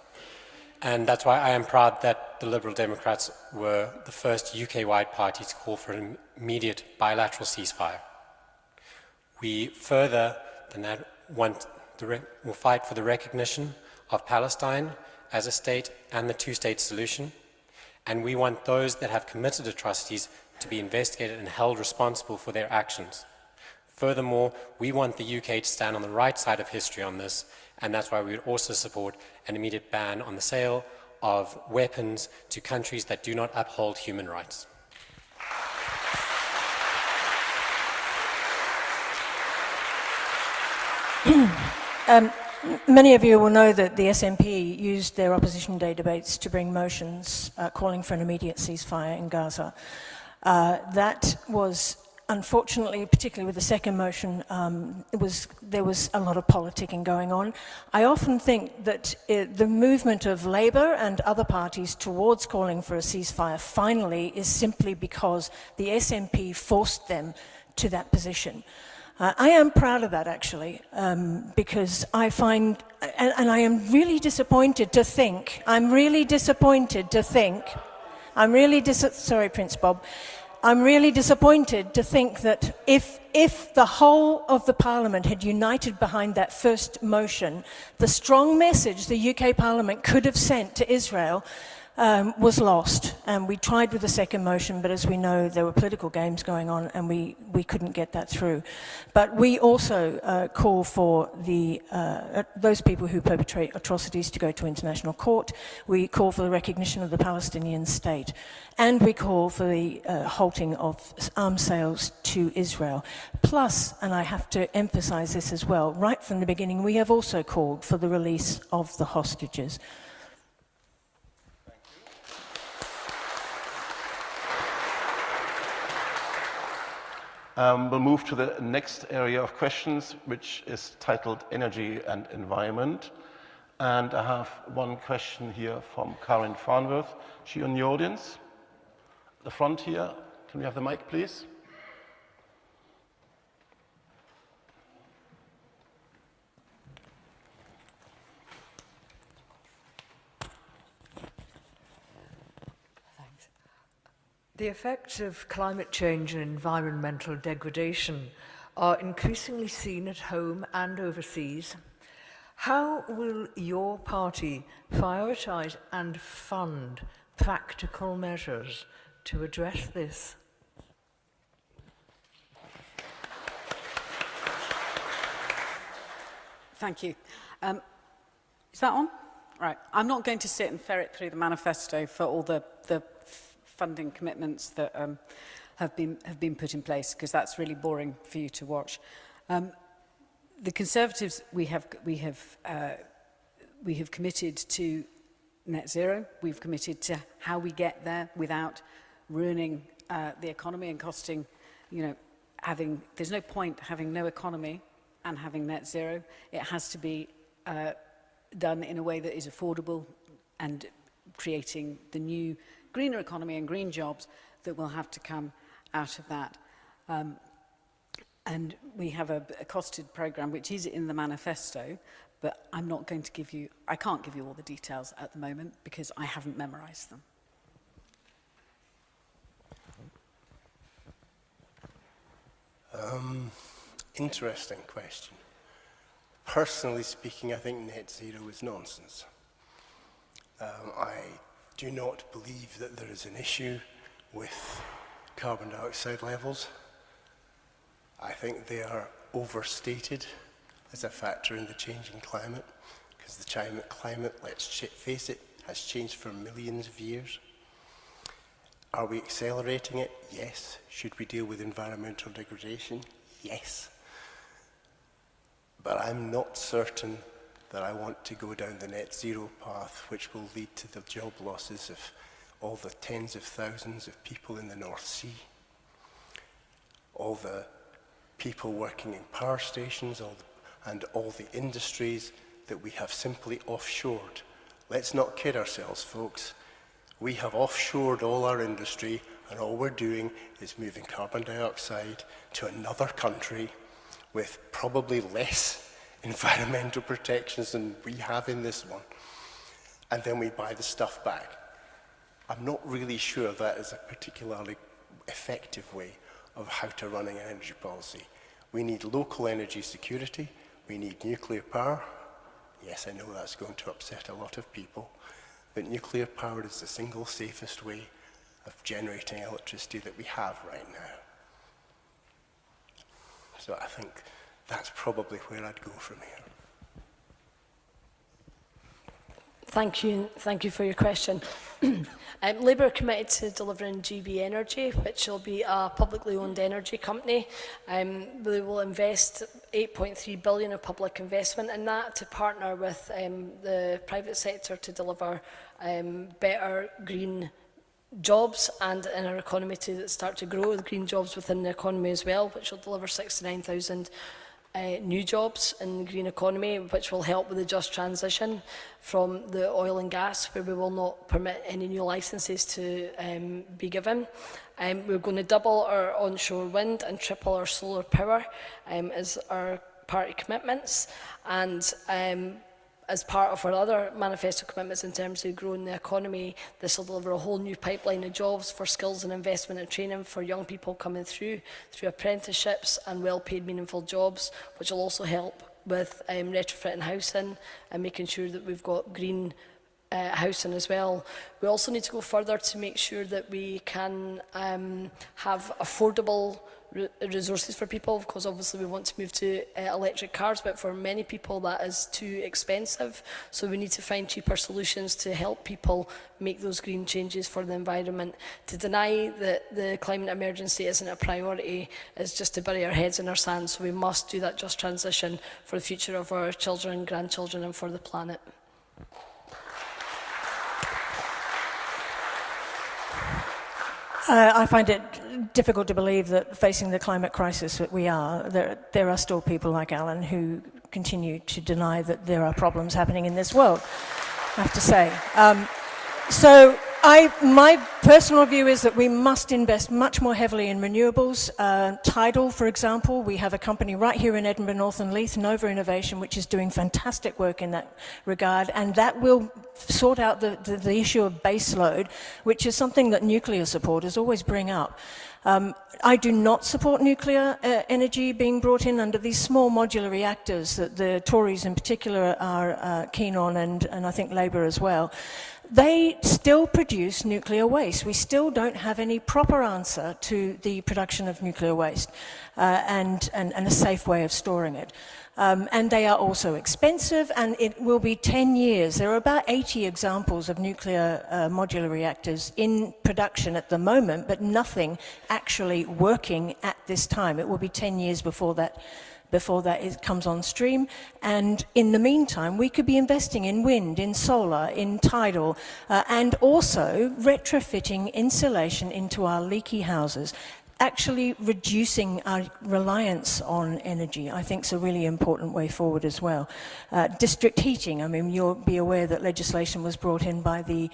And that's why I am proud that the Liberal Democrats were the first UK-wide party to call for an immediate bilateral ceasefire. We further than that will fight for the recognition of Palestine as a state and the two-state solution. And we want those that have committed atrocities to be investigated and held responsible for their actions. Furthermore, we want the UK to stand on the right side of history on this, and that's why we would also support an immediate ban on the sale of weapons to countries that do not uphold human rights. Many of you will know that the SNP used their Opposition Day debates to bring motions calling for an immediate ceasefire in Gaza. That was, unfortunately, particularly with the second motion, there was a lot of politicking going on. I often think that the movement of Labour and other parties towards calling for a ceasefire finally is simply because the SNP forced them to that position. I am proud of that, actually, because I find, and I am really disappointed to think, sorry, Prince Bob, I'm really disappointed to think that if the whole of the Parliament had united behind that first motion, the strong message the UK Parliament could have sent to Israel was lost. And we tried with the second motion, but as we know, there were political games going on, and we couldn't get that through. But we also call for those people who perpetrate atrocities to go to international court. We call for the recognition of the Palestinian state. And we call for the halting of arms sales to Israel. Plus, and I have to emphasize this as well, right from the beginning, we have also called for the release of the hostages. We'll move to the next area of questions, which is titled Energy and Environment. And I have one question here from Karen Farnworth. Is she in the audience? The front here. Can we have the mic, please? The effects of climate change and environmental degradation are increasingly seen at home and overseas. How will your party prioritise and fund practical measures to address this? Thank you. Is that on? Right. I'm not going to sit and ferret through the manifesto for all the funding commitments that have been put in place, because that's really boring for you to watch. The Conservatives, we have committed to net zero. We've committed to how we get there without ruining the economy and costing, there's no point having no economy and having net zero. It has to be done in a way that is affordable and creating the new greener economy and green jobs that will have to come out of that. And we have a costed programme which is in the manifesto, but I can't give you all the details at the moment because I haven't memorised them. Interesting question. Personally speaking, I think net zero is nonsense. I do not believe that there is an issue with carbon dioxide levels. I think they are overstated as a factor in the changing climate, because the climate, let's face it, has changed for millions of years. Are we accelerating it? Yes. Should we deal with environmental degradation? Yes. But I'm not certain that I want to go down the net zero path, which will lead to the job losses of all the tens of thousands of people in the North Sea, all the people working in power stations, and all the industries that we have simply offshored. Let's not kid ourselves, folks. We have offshored all our industry, and all we're doing is moving carbon dioxide to another country with probably less environmental protections than we have in this one. And then we buy the stuff back. I'm not really sure that is a particularly effective way of how to run an energy policy. We need local energy security. We need nuclear power. Yes, I know that's going to upset a lot of people, but nuclear power is the single safest way of generating electricity that we have right now. So I think that's probably where I'd go from here. Thank you for your question. Labour are committed to delivering GB Energy, which will be a publicly owned energy company. We will invest 8.3 billion of public investment in that to partner with the private sector to deliver better green jobs, and in our economy to start to grow the green jobs within the economy as well, which will deliver 69,000 new jobs in the green economy, which will help with the just transition from the oil and gas, where we will not permit any new licences to be given. We're going to double our onshore wind and triple our solar power as our party commitments, and as part of our other manifesto commitments in terms of growing the economy, this will deliver a whole new pipeline of jobs for skills and investment and training for young people coming through apprenticeships and well-paid, meaningful jobs, which will also help with retrofitting housing and making sure that we've got green housing as well. We also need to go further to make sure that we can have affordable resources for people, because obviously we want to move to electric cars, but for many people that is too expensive. So we need to find cheaper solutions to help people make those green changes for the environment. To deny that the climate emergency isn't a priority is just to bury our heads in our sand. So we must do that just transition for the future of our children, grandchildren, and for the planet. I find it difficult to believe that facing the climate crisis that we are, there are still people like Alan who continue to deny that there are problems happening in this world, I have to say. So my personal view is that we must invest much more heavily in renewables. Tidal, for example, we have a company right here in Edinburgh, North and Leith, Nova Innovation, which is doing fantastic work in that regard, and that will sort out the issue of base load, which is something that nuclear supporters always bring up. I do not support nuclear energy being brought in under these small modular reactors that the Tories in particular are keen on, and I think Labour as well. They still produce nuclear waste. We still don't have any proper answer to the production of nuclear waste and a safe way of storing it. And they are also expensive, and it will be 10 years. There are about 80 examples of nuclear modular reactors in production at the moment, but nothing actually working at this time. It will be 10 years before that comes on stream. And in the meantime, we could be investing in wind, in solar, in tidal, and also retrofitting insulation into our leaky houses. Actually reducing our reliance on energy, I think, is a really important way forward as well. District heating, I mean, you'll be aware that legislation was brought in by the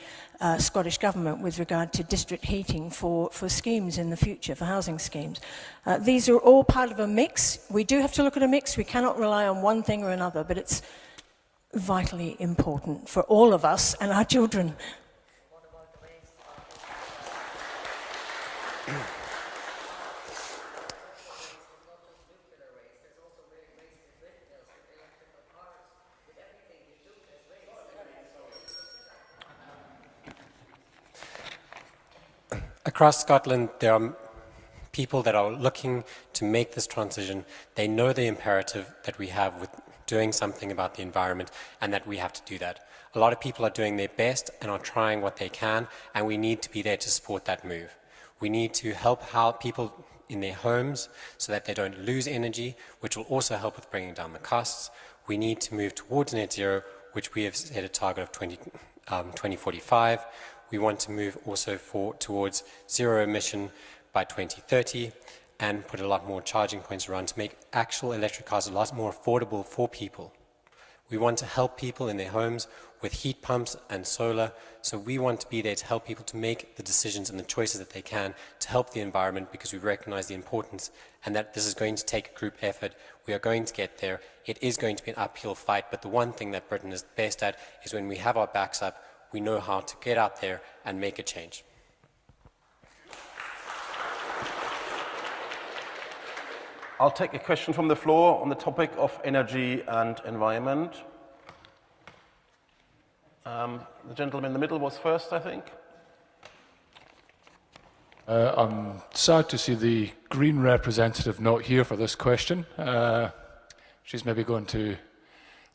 Scottish Government with regard to district heating for schemes in the future, for housing schemes. These are all part of a mix. We do have to look at a mix. We cannot rely on one thing or another, but it's vitally important for all of us and our children. Across Scotland, there are people that are looking to make this transition. They know the imperative that we have with doing something about the environment, and that we have to do that. A lot of people are doing their best and are trying what they can, and we need to be there to support that move. We need to help people in their homes so that they don't lose energy, which will also help with bringing down the costs. We need to move towards net zero, which we have set a target of 2045. We want to move also towards zero emission by 2030 and put a lot more charging points around to make actual electric cars a lot more affordable for people. We want to help people in their homes with heat pumps and solar, so we want to be there to help people to make the decisions and the choices that they can to help the environment, because we recognize the importance and that this is going to take a group effort. We are going to get there. It is going to be an uphill fight, but the one thing that Britain is best at is when we have our backs up, we know how to get out there and make a change. I'll take a question from the floor on the topic of energy and environment. The gentleman in the middle was first, I think. I'm sad to see the Green representative not here for this question. She's maybe going to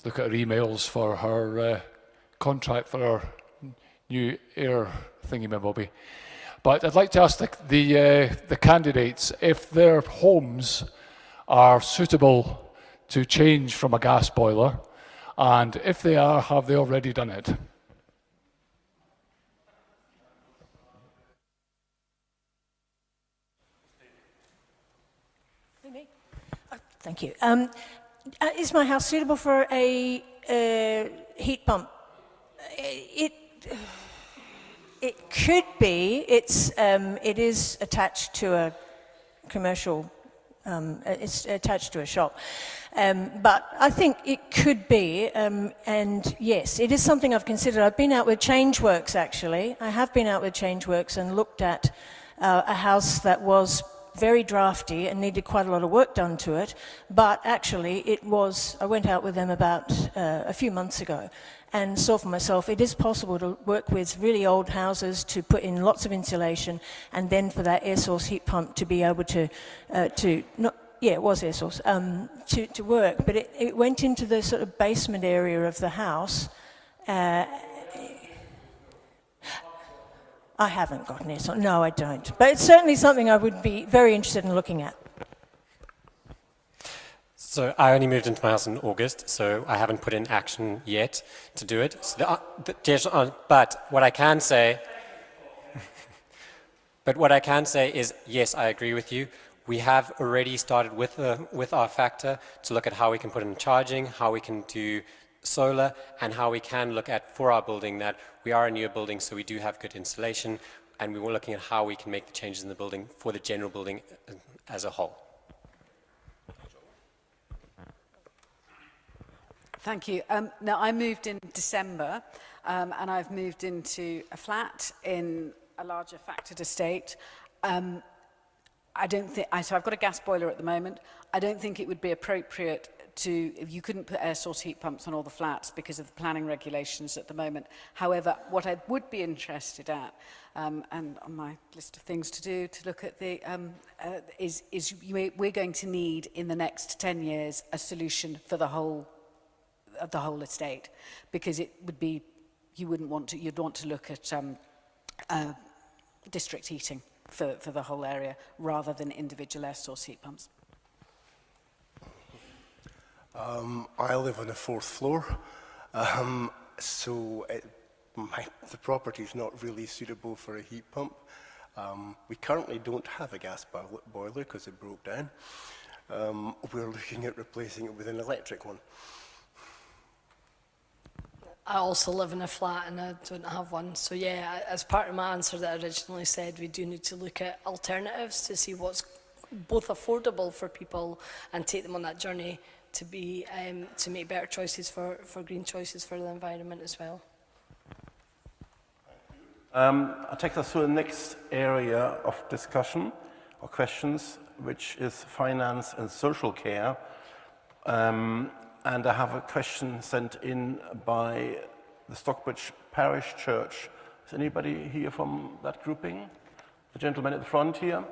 look at her emails for her contract for her new air thingy-mabobby. But I'd like to ask the candidates if their homes are suitable to change from a gas boiler, and if they are, have they already done it? Thank you. Is my house suitable for a heat pump? It could be. It is attached to a commercial. It's attached to a shop, but I think it could be. And yes, it is something I've considered. I've been out with Changeworks. Actually, I have been out with Changeworks and looked at a house that was very drafty and needed quite a lot of work done to it, but actually it was, I went out with them about a few months ago, and saw for myself it is possible to work with really old houses to put in lots of insulation, and then for that air source heat pump to be able to it was air source, to work. But it went into the sort of basement area of the house. I haven't got an air source. No, I don't. But it's certainly something I would be very interested in looking at. So I only moved into my house in August, so I haven't put in action yet to do it. So but what I can say, is, yes, I agree with you. We have already started with our factor to look at how we can put in charging, how we can do solar, and how we can look at, for our building, that we are a newer building, so we do have good insulation, and we were looking at how we can make the changes in the building for the general building as a whole. Thank you. Now, I moved in December, and I've moved into a flat in a larger factored estate. So I've got a gas boiler at the moment. I don't think it would be appropriate you couldn't put air source heat pumps on all the flats because of the planning regulations at the moment. However, what I would be interested at, and on my list of things to do, to look at we're going to need in the next 10 years a solution for the whole estate, because it would be, you'd want to look at district heating for the whole area rather than individual air source heat pumps. I live on the 4th floor, so the property is not really suitable for a heat pump. We currently don't have a gas boiler because it broke down. We're looking at replacing it with an electric one. I also live in a flat and I don't have one. So yeah, as part of my answer that I originally said, we do need to look at alternatives to see what's both affordable for people and take them on that journey to be to make better choices for green choices for the environment as well. I'll take us to the next area of discussion or questions, which is finance and social care. And I have a question sent in by the Stockbridge Parish Church. Is anybody here from that grouping? The gentleman at the front here.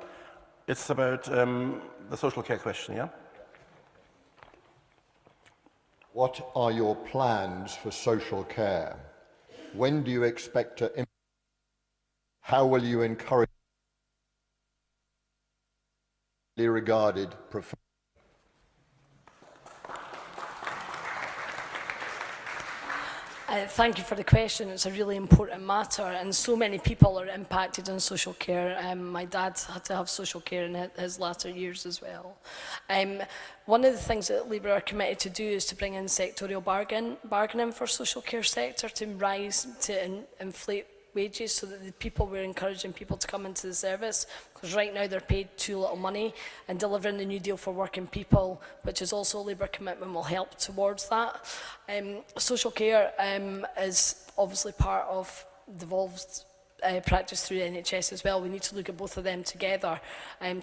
It's about the social care question, yeah? What are your plans for social care? When do you expect to implement? How will you encourage regarded professionals? Thank you for the question. It's a really important matter, and so many people are impacted on social care. My dad had to have social care in his latter years as well. One of the things that Labour are committed to do is to bring in sectorial bargaining for social care sector to rise to inflate wages, so that we're encouraging people to come into the service, because right now they're paid too little money, and delivering the new deal for working people, which is also a Labour commitment, will help towards that. Social care is obviously part of devolved practice through the NHS as well. We need to look at both of them together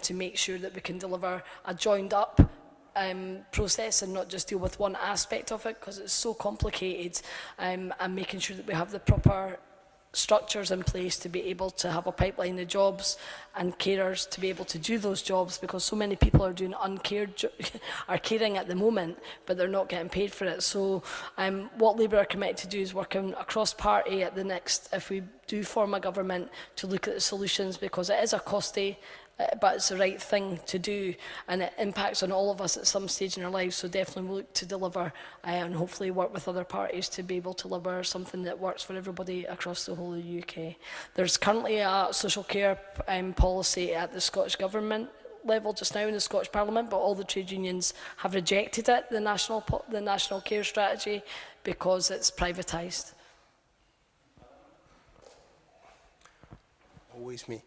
to make sure that we can deliver a joined up process and not just deal with one aspect of it, because it's so complicated, and making sure that we have the proper structures in place to be able to have a pipeline of jobs and carers to be able to do those jobs, because so many people are doing are caring at the moment, but they're not getting paid for it. So what Labour are committed to do is working across party at the next, if we do form a government, to look at the solutions, because it is a costly but it's the right thing to do, and it impacts on all of us at some stage in our lives. So definitely look to deliver and hopefully work with other parties to be able to deliver something that works for everybody across the whole of the UK. There's currently a social care policy at the Scottish Government level just now in the Scottish Parliament, but all the trade unions have rejected it, the national care strategy, because it's privatised. Always me.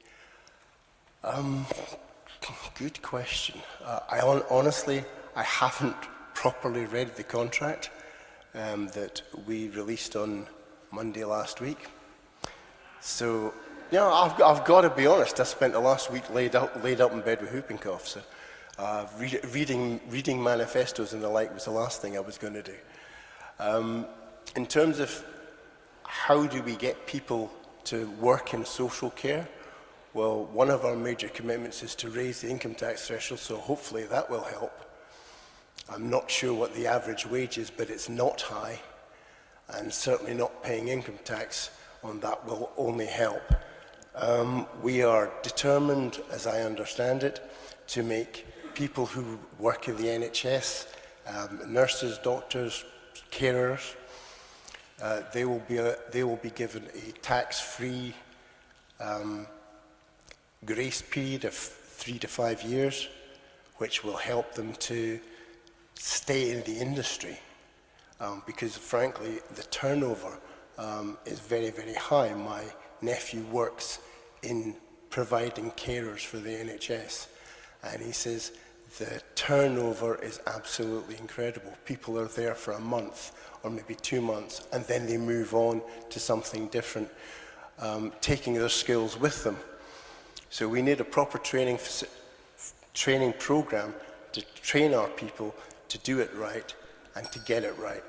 Good question. Honestly, I haven't properly read the contract that we released on Monday last week. So, yeah, I've got to be honest. I spent the last week laid up in bed with whooping cough. So, reading manifestos and the like was the last thing I was going to do. In terms of how do we get people to work in social care, well, one of our major commitments is to raise the income tax threshold, so hopefully that will help. I'm not sure what the average wage is, but it's not high, and certainly not paying income tax on that will only help. We are determined, as I understand it, to make people who work in the NHS, nurses, doctors, carers, they will be given a tax-free grace period of 3 to 5 years, which will help them to stay in the industry, because frankly the turnover is very, very high. My nephew works in providing carers for the NHS, and he says the turnover is absolutely incredible. People are there for a month or maybe 2 months, and then they move on to something different, taking their skills with them. So we need a proper training program to train our people to do it right and to get it right.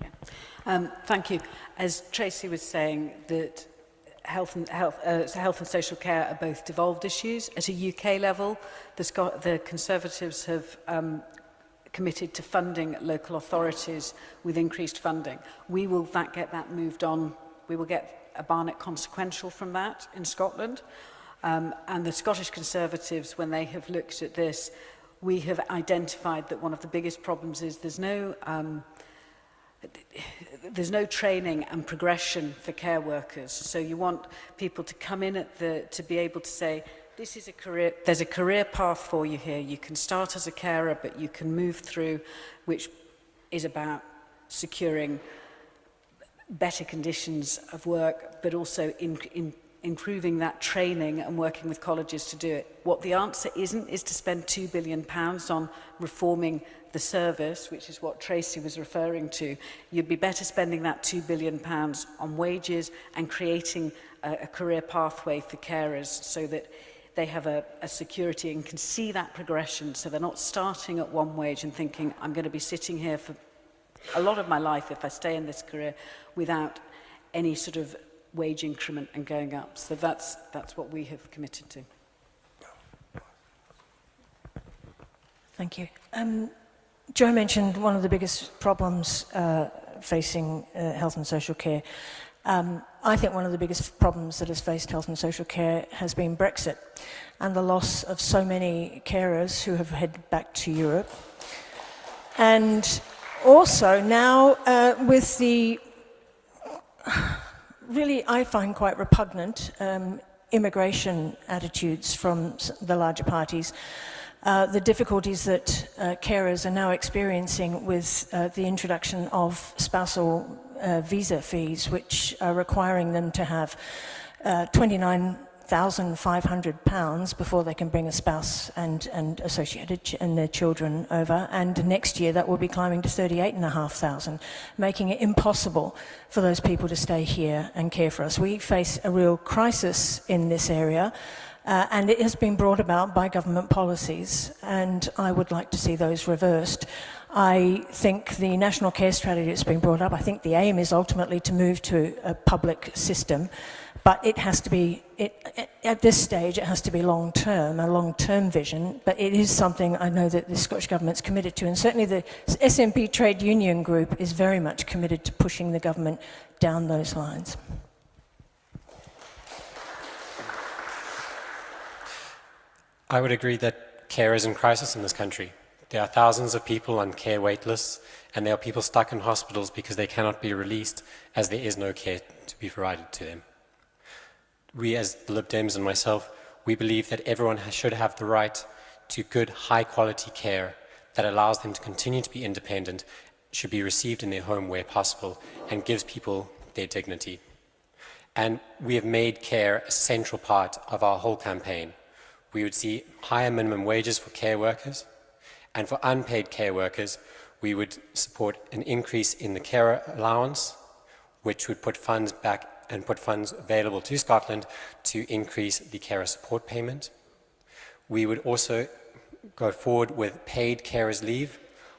Okay. Thank you. As Tracy was saying, that health and social care are both devolved issues. At a UK level, the Conservatives have committed to funding local authorities with increased funding. We will get that moved on. We will get a Barnett consequential from that in Scotland. And the Scottish Conservatives, when they have looked at this, we have identified that one of the biggest problems is there's no training and progression for care workers. So you want people to come in to be able to say, this is a career, there's a career path for you here. You can start as a carer, but you can move through, which is about securing better conditions of work, but also improving that training and working with colleges to do it. What the answer isn't is to spend £2 billion on reforming the service, which is what Tracy was referring to. You'd be better spending that £2 billion on wages and creating a career pathway for carers so that they have a security and can see that progression, so they're not starting at one wage and thinking, I'm going to be sitting here for a lot of my life if I stay in this career without any sort of wage increment and going up. So that's what we have committed to. Thank you. Joe mentioned one of the biggest problems facing health and social care. I think one of the biggest problems that has faced health and social care has been Brexit and the loss of so many carers who have headed back to Europe. And also now with the really, I find quite repugnant immigration attitudes from the larger parties, the difficulties that carers are now experiencing with the introduction of spousal visa fees, which are requiring them to have £29,500 before they can bring a spouse and associated and their children over, and next year that will be climbing to £38,500, making it impossible for those people to stay here and care for us. We face a real crisis in this area, and it has been brought about by government policies, and I would like to see those reversed. I think the National Care Strategy that's been brought up, I think the aim is ultimately to move to a public system, but it has to be, at this stage, it has to be long-term, a long-term vision, but it is something I know that the Scottish Government's committed to, and certainly the SNP Trade Union Group is very much committed to pushing the government down those lines. I would agree that care is in crisis in this country. There are thousands of people on care wait lists, and there are people stuck in hospitals because they cannot be released as there is no care to be provided to them. We, as the Lib Dems and myself, we believe that everyone should have the right to good, high-quality care that allows them to continue to be independent, should be received in their home where possible, and gives people their dignity. And we have made care a central part of our whole campaign. We would see higher minimum wages for care workers, and for unpaid care workers, we would support an increase in the carer allowance, which would put funds back and put funds available to Scotland to increase the carer support payment. We would also go forward with paid carers leave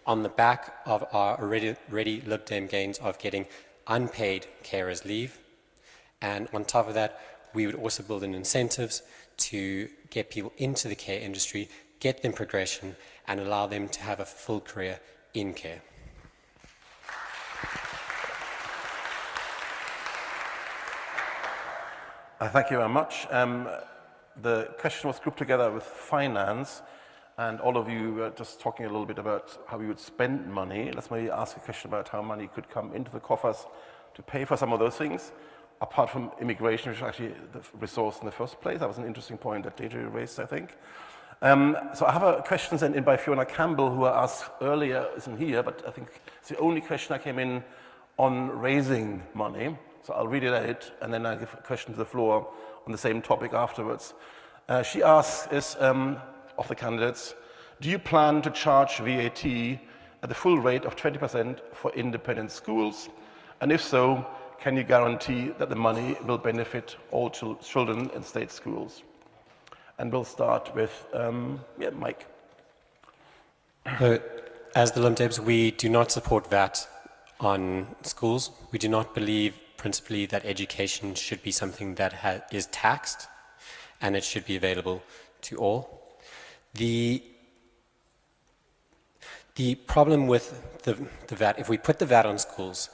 on the back of our already Lib Dem gains of getting unpaid carers leave. And on top of that, we would also build in incentives to get people into the care industry, get them progression, and allow them to have a full career in care. Thank you very much. The question was grouped together with finance, and all of you were just talking a little bit about how you would spend money. Let's maybe ask a question about how money could come into the coffers to pay for some of those things, apart from immigration, which is actually the resource in the first place. That was an interesting point that Deirdre raised, I think. So I have a question sent in by Fiona Campbell, who I asked earlier, isn't here, but I think it's the only question that came in on raising money. So I'll read it out, and then I'll give a question to the floor on the same topic afterwards. She asks, of the candidates, do you plan to charge VAT at the full rate of 20% for independent schools? And if so, can you guarantee that the money will benefit all children in state schools? And we'll start with Mike. As the Lib Dems, we do not support VAT on schools. We do not believe principally that education should be something that is taxed, and it should be available to all. The problem with the VAT, if we put the VAT on schools,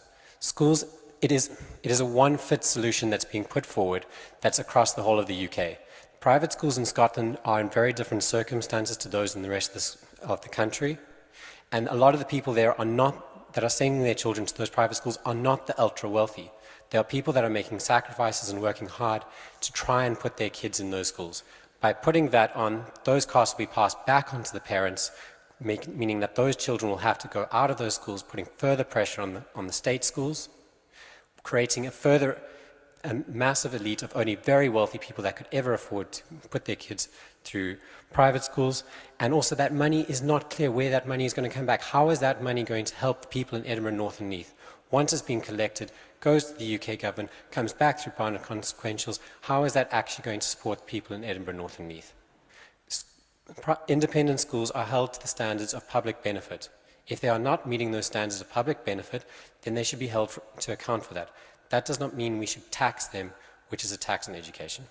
it is a one-fit solution that's being put forward that's across the whole of the UK. Private schools in Scotland are in very different circumstances to those in the rest of the country, and a lot of the people there that are sending their children to those private schools are not the ultra-wealthy. There are people that are making sacrifices and working hard to try and put their kids in those schools. By putting that on, those costs will be passed back onto the parents, meaning that those children will have to go out of those schools, putting further pressure on the state schools, creating a massive elite of only very wealthy people that could ever afford to put their kids through private schools. And also that money is not clear where that money is going to come back. How is that money going to help the people in Edinburgh, North and Leith? Once it's been collected, goes to the UK government, comes back through bond consequentials. How is that actually going to support people in Edinburgh, North and Leith? Independent schools are held to the standards of public benefit. If they are not meeting those standards of public benefit, then they should be held to account for that. That does not mean we should tax them, which is a tax on education.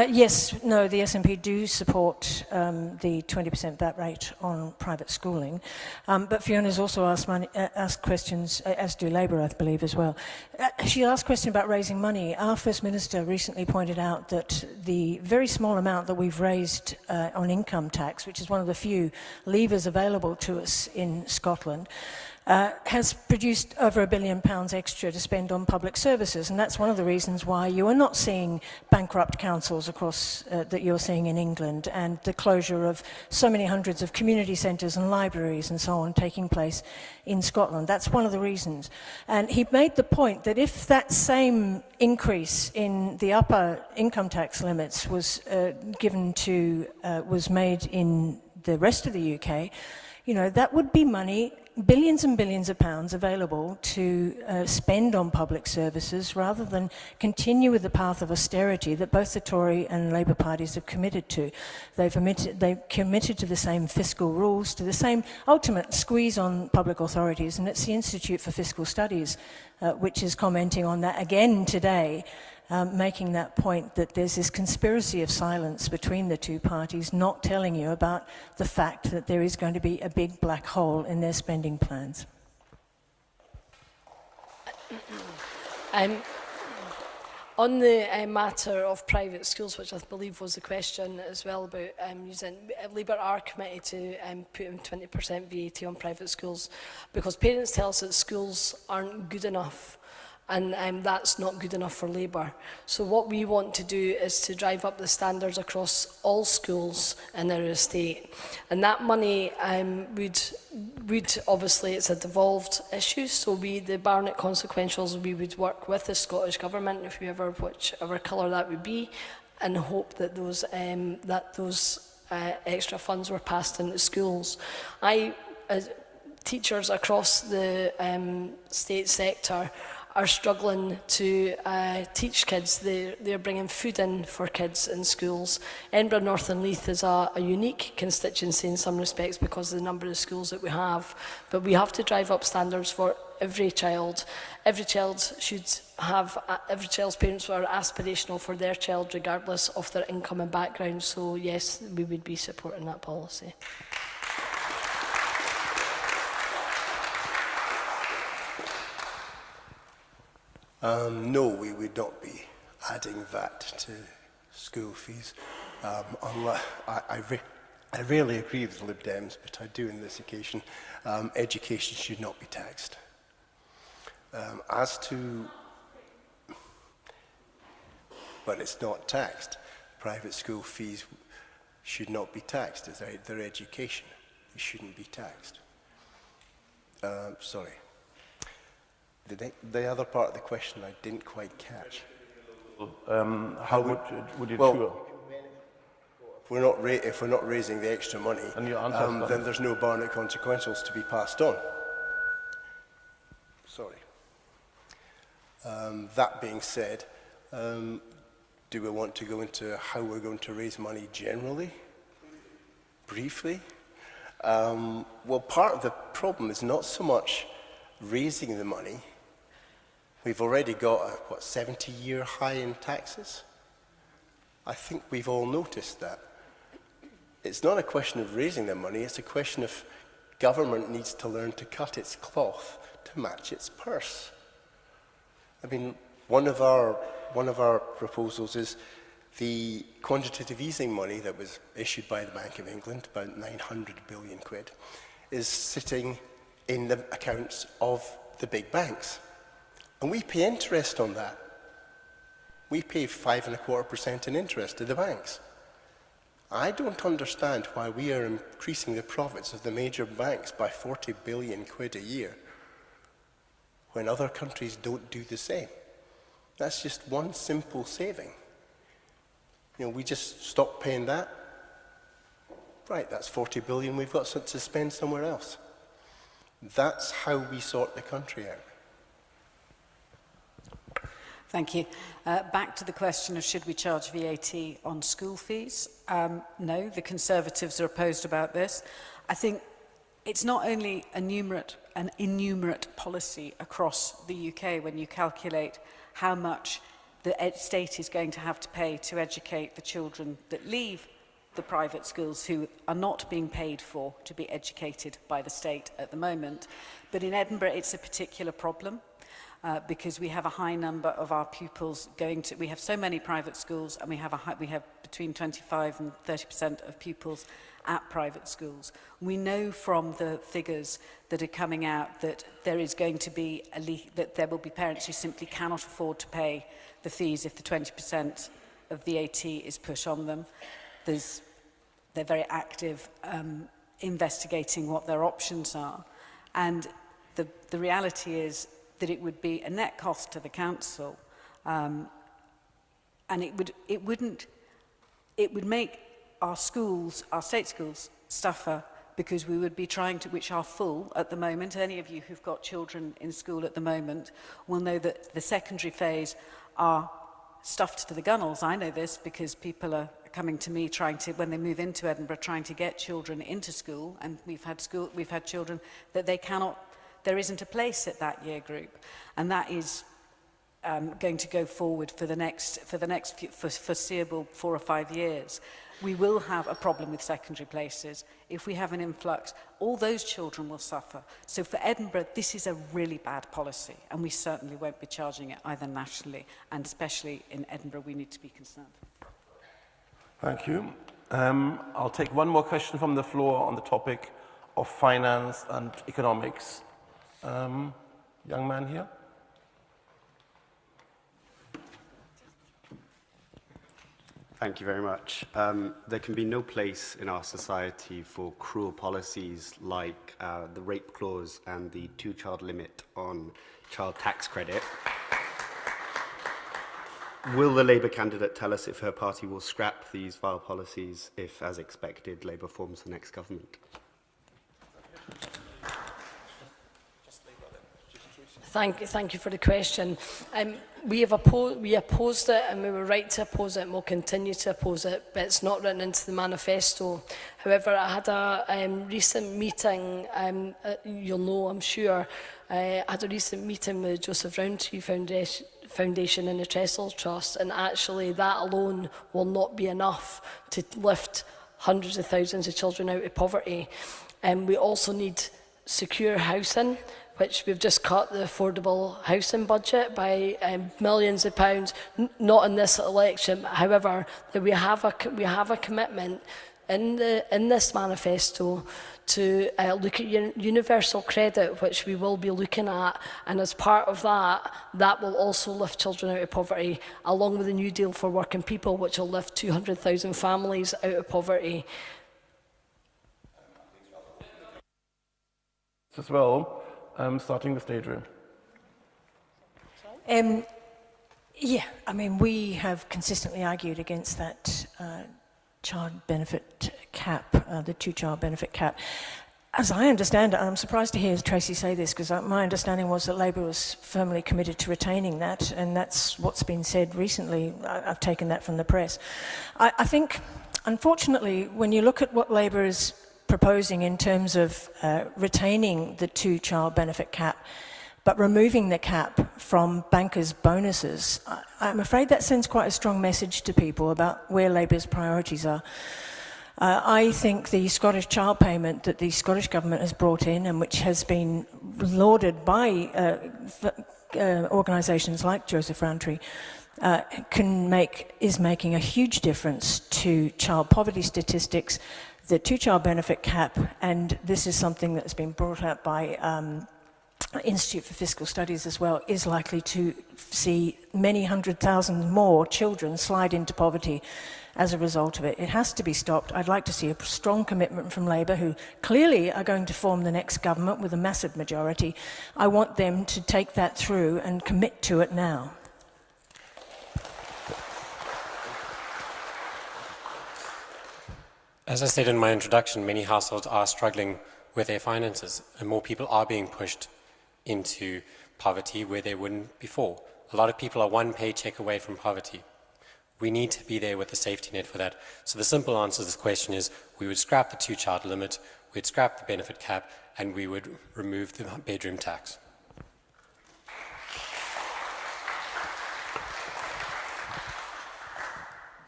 Yes, no, the SNP do support the 20% VAT rate on private schooling, but Fiona's also asked questions, as do Labour, I believe, as well. She asked a question about raising money. Our First Minister recently pointed out that the very small amount that we've raised on income tax, which is one of the few levers available to us in Scotland, has produced over £1 billion extra to spend on public services, and that's one of the reasons why you are not seeing bankrupt councils across that you're seeing in England, and the closure of so many hundreds of community centres and libraries and so on taking place in Scotland. That's one of the reasons. And he made the point that if that same increase in the upper income tax limits was was made in the rest of the UK, that would be money, billions and billions of pounds available to spend on public services rather than continue with the path of austerity that both the Tory and Labour parties have committed to. They've committed to the same fiscal rules, to the same ultimate squeeze on public authorities, and it's the Institute for Fiscal Studies which is commenting on that again today, making that point that there's this conspiracy of silence between the two parties, not telling you about the fact that there is going to be a big black hole in their spending plans. On the matter of private schools, which I believe was the question as well about using, Labour are committed to putting 20% VAT on private schools, because parents tell us that schools aren't good enough, and that's not good enough for Labour. So what we want to do is to drive up the standards across all schools in our estate, and that money would obviously, it's a devolved issue, so the Barnett consequentials, we would work with the Scottish Government, whichever colour that would be, and hope that those extra funds were passed into schools. Teachers across the state sector are struggling to teach kids. They're bringing food in for kids in schools. Edinburgh, North and Leith is a unique constituency in some respects because of the number of schools that we have. But we have to drive up standards for every child. Every child's parents are aspirational for their child regardless of their income and background. So yes, we would be supporting that policy. No, we would not be adding VAT to school fees. I rarely agree with the Lib Dems, but I do on this occasion. Education should not be taxed. But it's not taxed. Private school fees should not be taxed. It's their education. It shouldn't be taxed. Sorry. The other part of the question I didn't quite catch. How would you tour? If we're not raising the extra money, then there's no Barnett consequentials to be passed on. Sorry. That being said, do we want to go into how we're going to raise money generally? Briefly? Well, part of the problem is not so much raising the money. We've already got a, 70-year high in taxes? I think we've all noticed that. It's not a question of raising the money, it's a question of government needs to learn to cut its cloth to match its purse. I mean, one of our proposals is the quantitative easing money that was issued by the Bank of England, about 900 billion quid, is sitting in the accounts of the big banks. And we pay interest on that. We pay 5.25% in interest to the banks. I don't understand why we are increasing the profits of the major banks by 40 billion quid a year when other countries don't do the same. That's just one simple saving. You know, we just stop paying that. Right, that's 40 billion we've got to spend somewhere else. That's how we sort the country out. Thank you. Back to the question of should we charge VAT on school fees? No, the Conservatives are opposed about this. I think it's not only an innumerate policy across the UK when you calculate how much the state is going to have to pay to educate the children that leave the private schools who are not being paid for to be educated by the state at the moment. But in Edinburgh, it's a particular problem. Because we have a high number of our pupils we have so many private schools, and we have between 25 and 30% of pupils at private schools. We know from the figures that are coming out that there is going to be that there will be parents who simply cannot afford to pay the fees if the 20% of VAT is put on them. They're very active investigating what their options are, and the reality is that it would be a net cost to the council, and it would make our schools, our state schools, suffer because we would be trying to, which are full at the moment. Any of you who've got children in school at the moment will know that the secondary phase are stuffed to the gunnels. I know this because people are coming to me when they move into Edinburgh, trying to get children into school, and we've had children that there isn't a place at that year group, and that is going to go forward for the next foreseeable 4 or 5 years. We will have a problem with secondary places. If we have an influx, all those children will suffer. So for Edinburgh, this is a really bad policy, and we certainly won't be charging it either nationally, and especially in Edinburgh, we need to be concerned. Thank you. I'll take one more question from the floor on the topic of finance and economics. Young man here. Thank you very much. There can be no place in our society for cruel policies like the rape clause and the 2-child limit on child tax credit. Will the Labour candidate tell us if her party will scrap these vile policies if, as expected, Labour forms the next government? Thank you for the question. We opposed it, and we were right to oppose it, and we'll continue to oppose it, but it's not written into the manifesto. However, I had a recent meeting, you'll know, I'm sure, I had a recent meeting with Joseph Rowntree Foundation and the Trestle Trust, and actually that alone will not be enough to lift hundreds of thousands of children out of poverty. And we also need secure housing, which we've just cut the affordable housing budget by millions of pounds, not in this election. However, that we have a commitment in this manifesto to look at universal credit, which we will be looking at, and as part of that, that will also lift children out of poverty, along with the New Deal for Working People, which will lift 200,000 families out of poverty. As well. Starting with Deirdre. Yeah, I mean, we have consistently argued against that child benefit cap, the two-child benefit cap. As I understand it, and I'm surprised to hear Tracy say this, because my understanding was that Labour was firmly committed to retaining that, and that's what's been said recently. I've taken that from the press. I think, unfortunately, when you look at what Labour is proposing in terms of retaining the two-child benefit cap, but removing the cap from bankers' bonuses, I'm afraid that sends quite a strong message to people about where Labour's priorities are. I think the Scottish child payment that the Scottish Government has brought in, and which has been lauded by organisations like Joseph Rowntree, is making a huge difference to child poverty statistics. The two-child benefit cap, and this is something that's been brought up by Institute for Fiscal Studies as well, is likely to see many 100,000 more children slide into poverty as a result of it. It has to be stopped. I'd like to see a strong commitment from Labour, who clearly are going to form the next government with a massive majority. I want them to take that through and commit to it now. As I said in my introduction, many households are struggling with their finances, and more people are being pushed into poverty where they wouldn't before. A lot of people are one paycheck away from poverty. We need to be there with a safety net for that. So the simple answer to this question is we would scrap the two-child limit, we'd scrap the benefit cap, and we would remove the bedroom tax.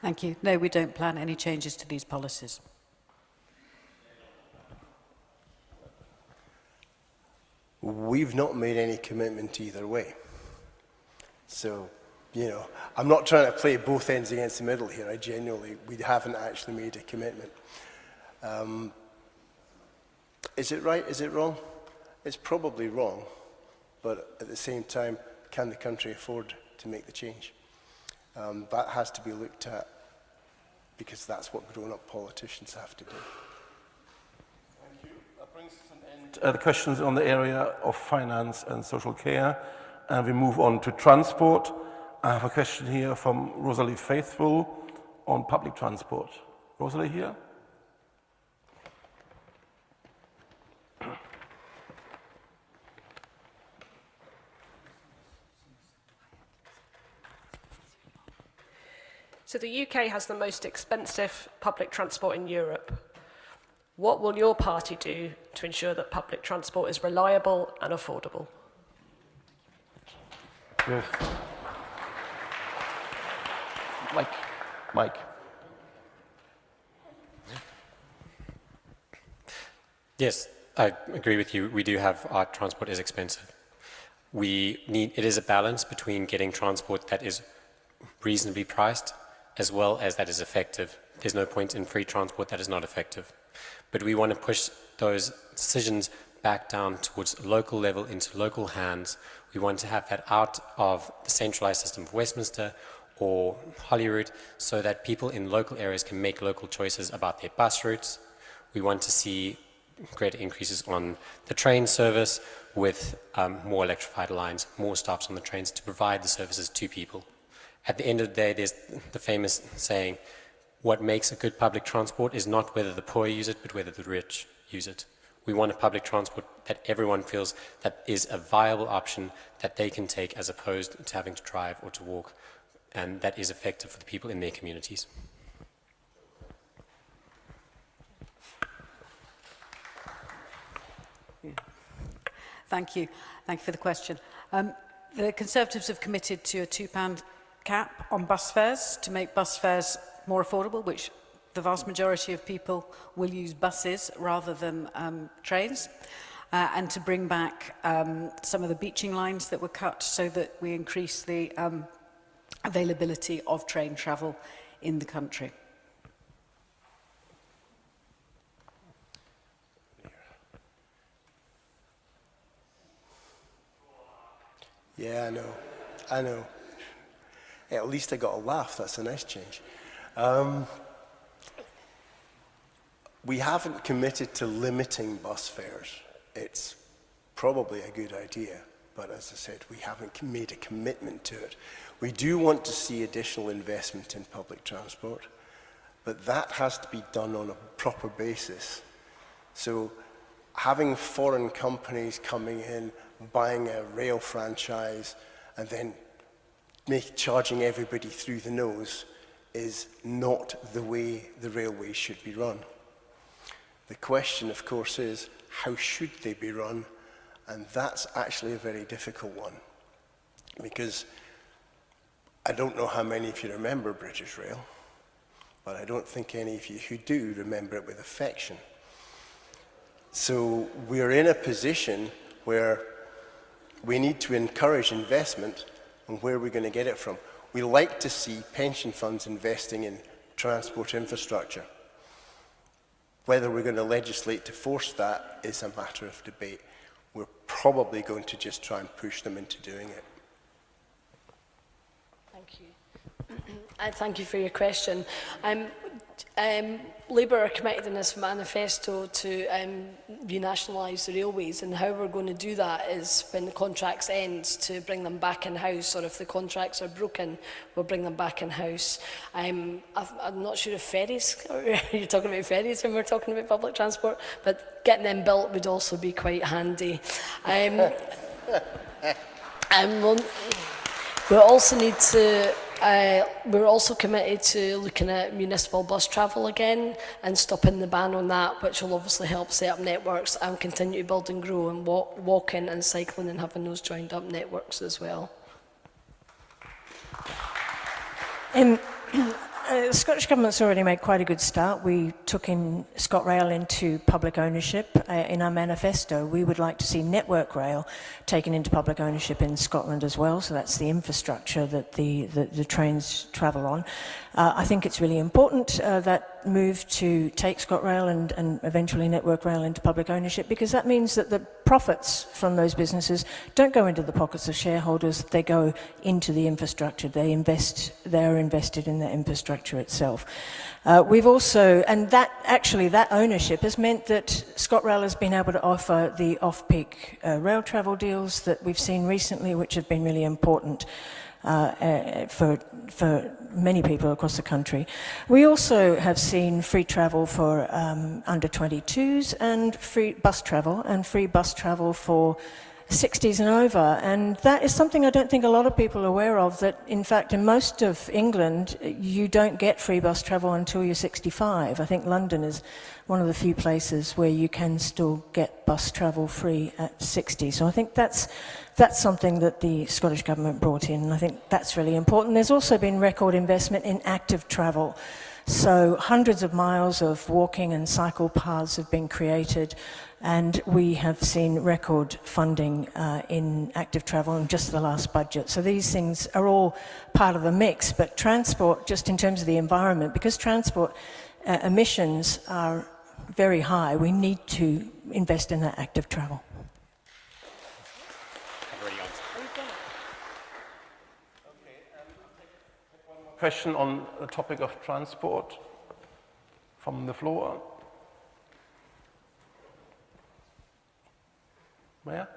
Thank you. No, we don't plan any changes to these policies. We've not made any commitment either way. So, you know, I'm not trying to play both ends against the middle here. We haven't actually made a commitment. Is it right? Is it wrong? It's probably wrong. But at the same time, can the country afford to make the change? That has to be looked at, because that's what grown-up politicians have to do. Thank you. That brings us an end to the questions on the area of finance and social care, and we move on to transport. I have a question here from Rosalie Faithful on public transport. Rosalie here? So the UK has the most expensive public transport in Europe. What will your party do to ensure that public transport is reliable and affordable? Yes. Mike. Yes, I agree with you. We do have our transport is expensive. It is a balance between getting transport that is reasonably priced as well as that is effective. There's no point in free transport that is not effective. But we want to push those decisions back down towards local level, into local hands. We want to have that out of the centralized system of Westminster or Holyrood, so that people in local areas can make local choices about their bus routes. We want to see greater increases on the train service with more electrified lines, more stops on the trains to provide the services to people. At the end of the day, there's the famous saying, what makes a good public transport is not whether the poor use it, but whether the rich use it. We want a public transport that everyone feels that is a viable option that they can take as opposed to having to drive or to walk, and that is effective for the people in their communities. Thank you. Thank you for the question. The Conservatives have committed to a £2 cap on bus fares to make bus fares more affordable, which the vast majority of people will use buses rather than trains, and to bring back some of the beaching lines that were cut so that we increase the availability of train travel in the country. Yeah, I know. At least I got a laugh, that's a nice change. We haven't committed to limiting bus fares. It's probably a good idea, but as I said, we haven't made a commitment to it. We do want to see additional investment in public transport, but that has to be done on a proper basis. So having foreign companies coming in, buying a rail franchise, and then charging everybody through the nose is not the way the railways should be run. The question, of course, is how should they be run? And that's actually a very difficult one, because I don't know how many of you remember British Rail, but I don't think any of you who do remember it with affection. So we're in a position where we need to encourage investment, and where we're going to get it from. We like to see pension funds investing in transport infrastructure. Whether we're going to legislate to force that is a matter of debate. We're probably going to just try and push them into doing it. Thank you. Thank you for your question. Labour are committed in this manifesto to renationalise the railways, and how we're going to do that is when the contracts end to bring them back in-house, or if the contracts are broken, we'll bring them back in-house. I'm not sure if ferries, you're talking about ferries when we're talking about public transport, but getting them built would also be quite handy. We also need to we're also committed to looking at municipal bus travel again and stopping the ban on that, which will obviously help set up networks and continue to build and grow, and walking and cycling and having those joined up networks as well. The Scottish Government's already made quite a good start. We took in ScotRail into public ownership in our manifesto. We would like to see Network Rail taken into public ownership in Scotland as well, so that's the infrastructure that the trains travel on. I think it's really important that move to take ScotRail and eventually Network Rail into public ownership, because that means that the profits from those businesses don't go into the pockets of shareholders, they go into the infrastructure. They're invested in the infrastructure itself. We've also, and that ownership has meant that ScotRail has been able to offer the off-peak rail travel deals that we've seen recently, which have been really important for many people across the country. We also have seen free travel for under 22s and free bus travel for 60s and over, and that is something I don't think a lot of people are aware of, that in fact in most of England you don't get free bus travel until you're 65. I think London is one of the few places where you can still get bus travel free at 60. So I think that's something that the Scottish Government brought in, and I think that's really important. There's also been record investment in active travel. So hundreds of miles of walking and cycle paths have been created, and we have seen record funding in active travel in just the last budget. So these things are all part of the mix, but transport, just in terms of the environment, because transport emissions are very high, we need to invest in that active travel. Question on the topic of transport from the floor. Where?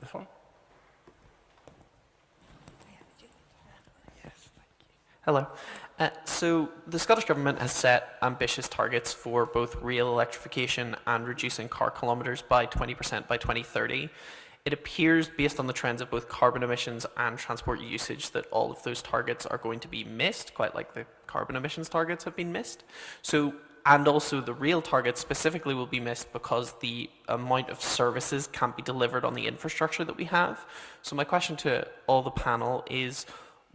This one? Hello. So the Scottish Government has set ambitious targets for both rail electrification and reducing car kilometres by 20% by 2030. It appears, based on the trends of both carbon emissions and transport usage, that all of those targets are going to be missed, quite like the carbon emissions targets have been missed. And also the rail targets specifically will be missed because the amount of services can't be delivered on the infrastructure that we have. So my question to all the panel is,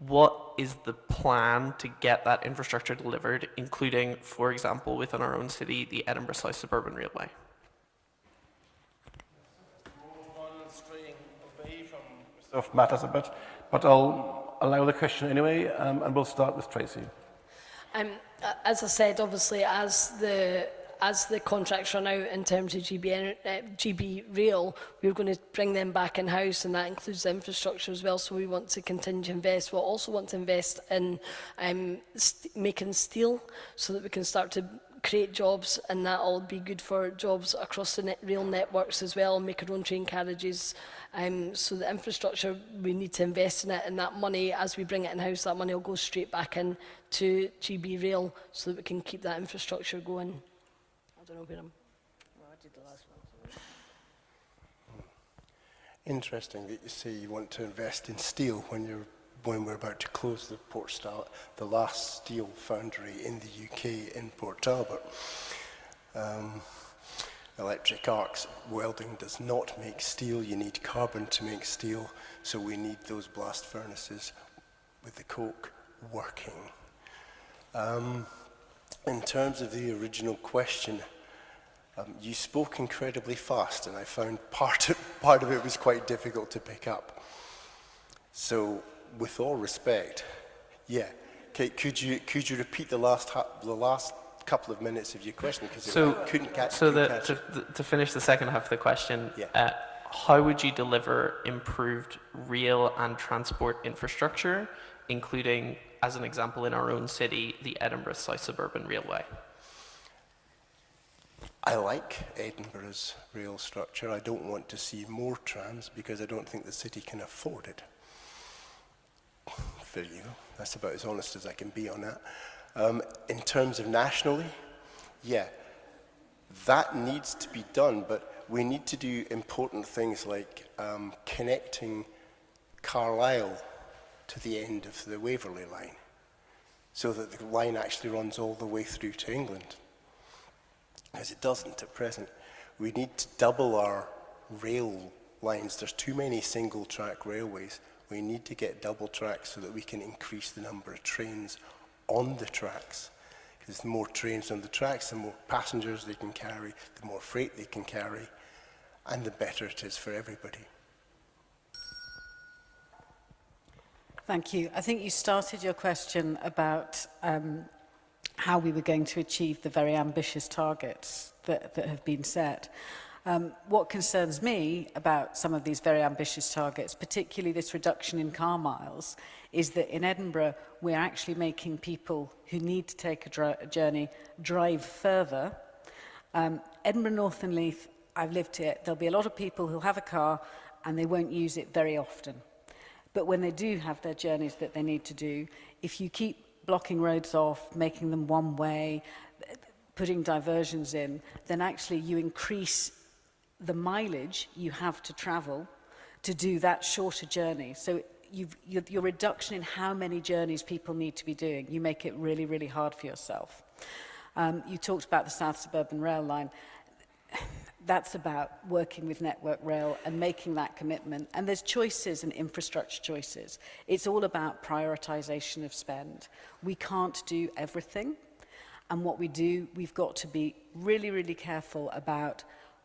what is the plan to get that infrastructure delivered, including, for example, within our own city, the Edinburgh South Suburban Railway? Stuff matters a bit, but I'll allow the question anyway, and we'll start with Tracy. As I said, obviously, as the contracts run out in terms of GB Rail, we're going to bring them back in-house, and that includes the infrastructure as well, so we want to continue to invest. We'll also want to invest in making steel so that we can start to create jobs, and that'll be good for jobs across the rail networks as well, and make our own train carriages. So the infrastructure, we need to invest in it, and that money, as we bring it in-house, that money will go straight back in to GB Rail so that we can keep that infrastructure going. I don't know where I did the last one. Interesting that you say you want to invest in steel when we're about to close the last steel foundry in the UK in Port Talbot. Electric arcs welding does not make steel. You need carbon to make steel, so we need those blast furnaces with the coke working. In terms of the original question, you spoke incredibly fast, and I found part of it was quite difficult to pick up. So, with all respect, yeah, could you repeat the last couple of minutes of your question, because couldn't catch. So to finish the second half of the question, yeah. How would you deliver improved rail and transport infrastructure, including, as an example, in our own city, the Edinburgh South Suburban Railway? I like Edinburgh's rail structure. I don't want to see more trams because I don't think the city can afford it. For you, that's about as honest as I can be on that. In terms of nationally, yeah, that needs to be done, but we need to do important things like connecting Carlisle to the end of the Waverley line, so that the line actually runs all the way through to England, as it doesn't at present. We need to double our rail lines. There's too many single track railways. We need to get double tracks so that we can increase the number of trains on the tracks. Because the more trains on the tracks, the more passengers they can carry, the more freight they can carry, and the better it is for everybody. Thank you. I think you started your question about how we were going to achieve the very ambitious targets that have been set. What concerns me about some of these very ambitious targets, particularly this reduction in car miles, is that in Edinburgh we're actually making people who need to take a journey drive further. Edinburgh North and Leith, I've lived here, there'll be a lot of people who have a car and they won't use it very often. But when they do have their journeys that they need to do, if you keep blocking roads off, making them one way, putting diversions in, then actually you increase the mileage you have to travel to do that shorter journey. So your reduction in how many journeys people need to be doing, you make it really, really hard for yourself. You talked about the South Suburban Rail line. That's about working with Network Rail and making that commitment. And there's choices and infrastructure choices. It's all about prioritisation of spend. We can't do everything. And what we do, we've got to be really, really careful about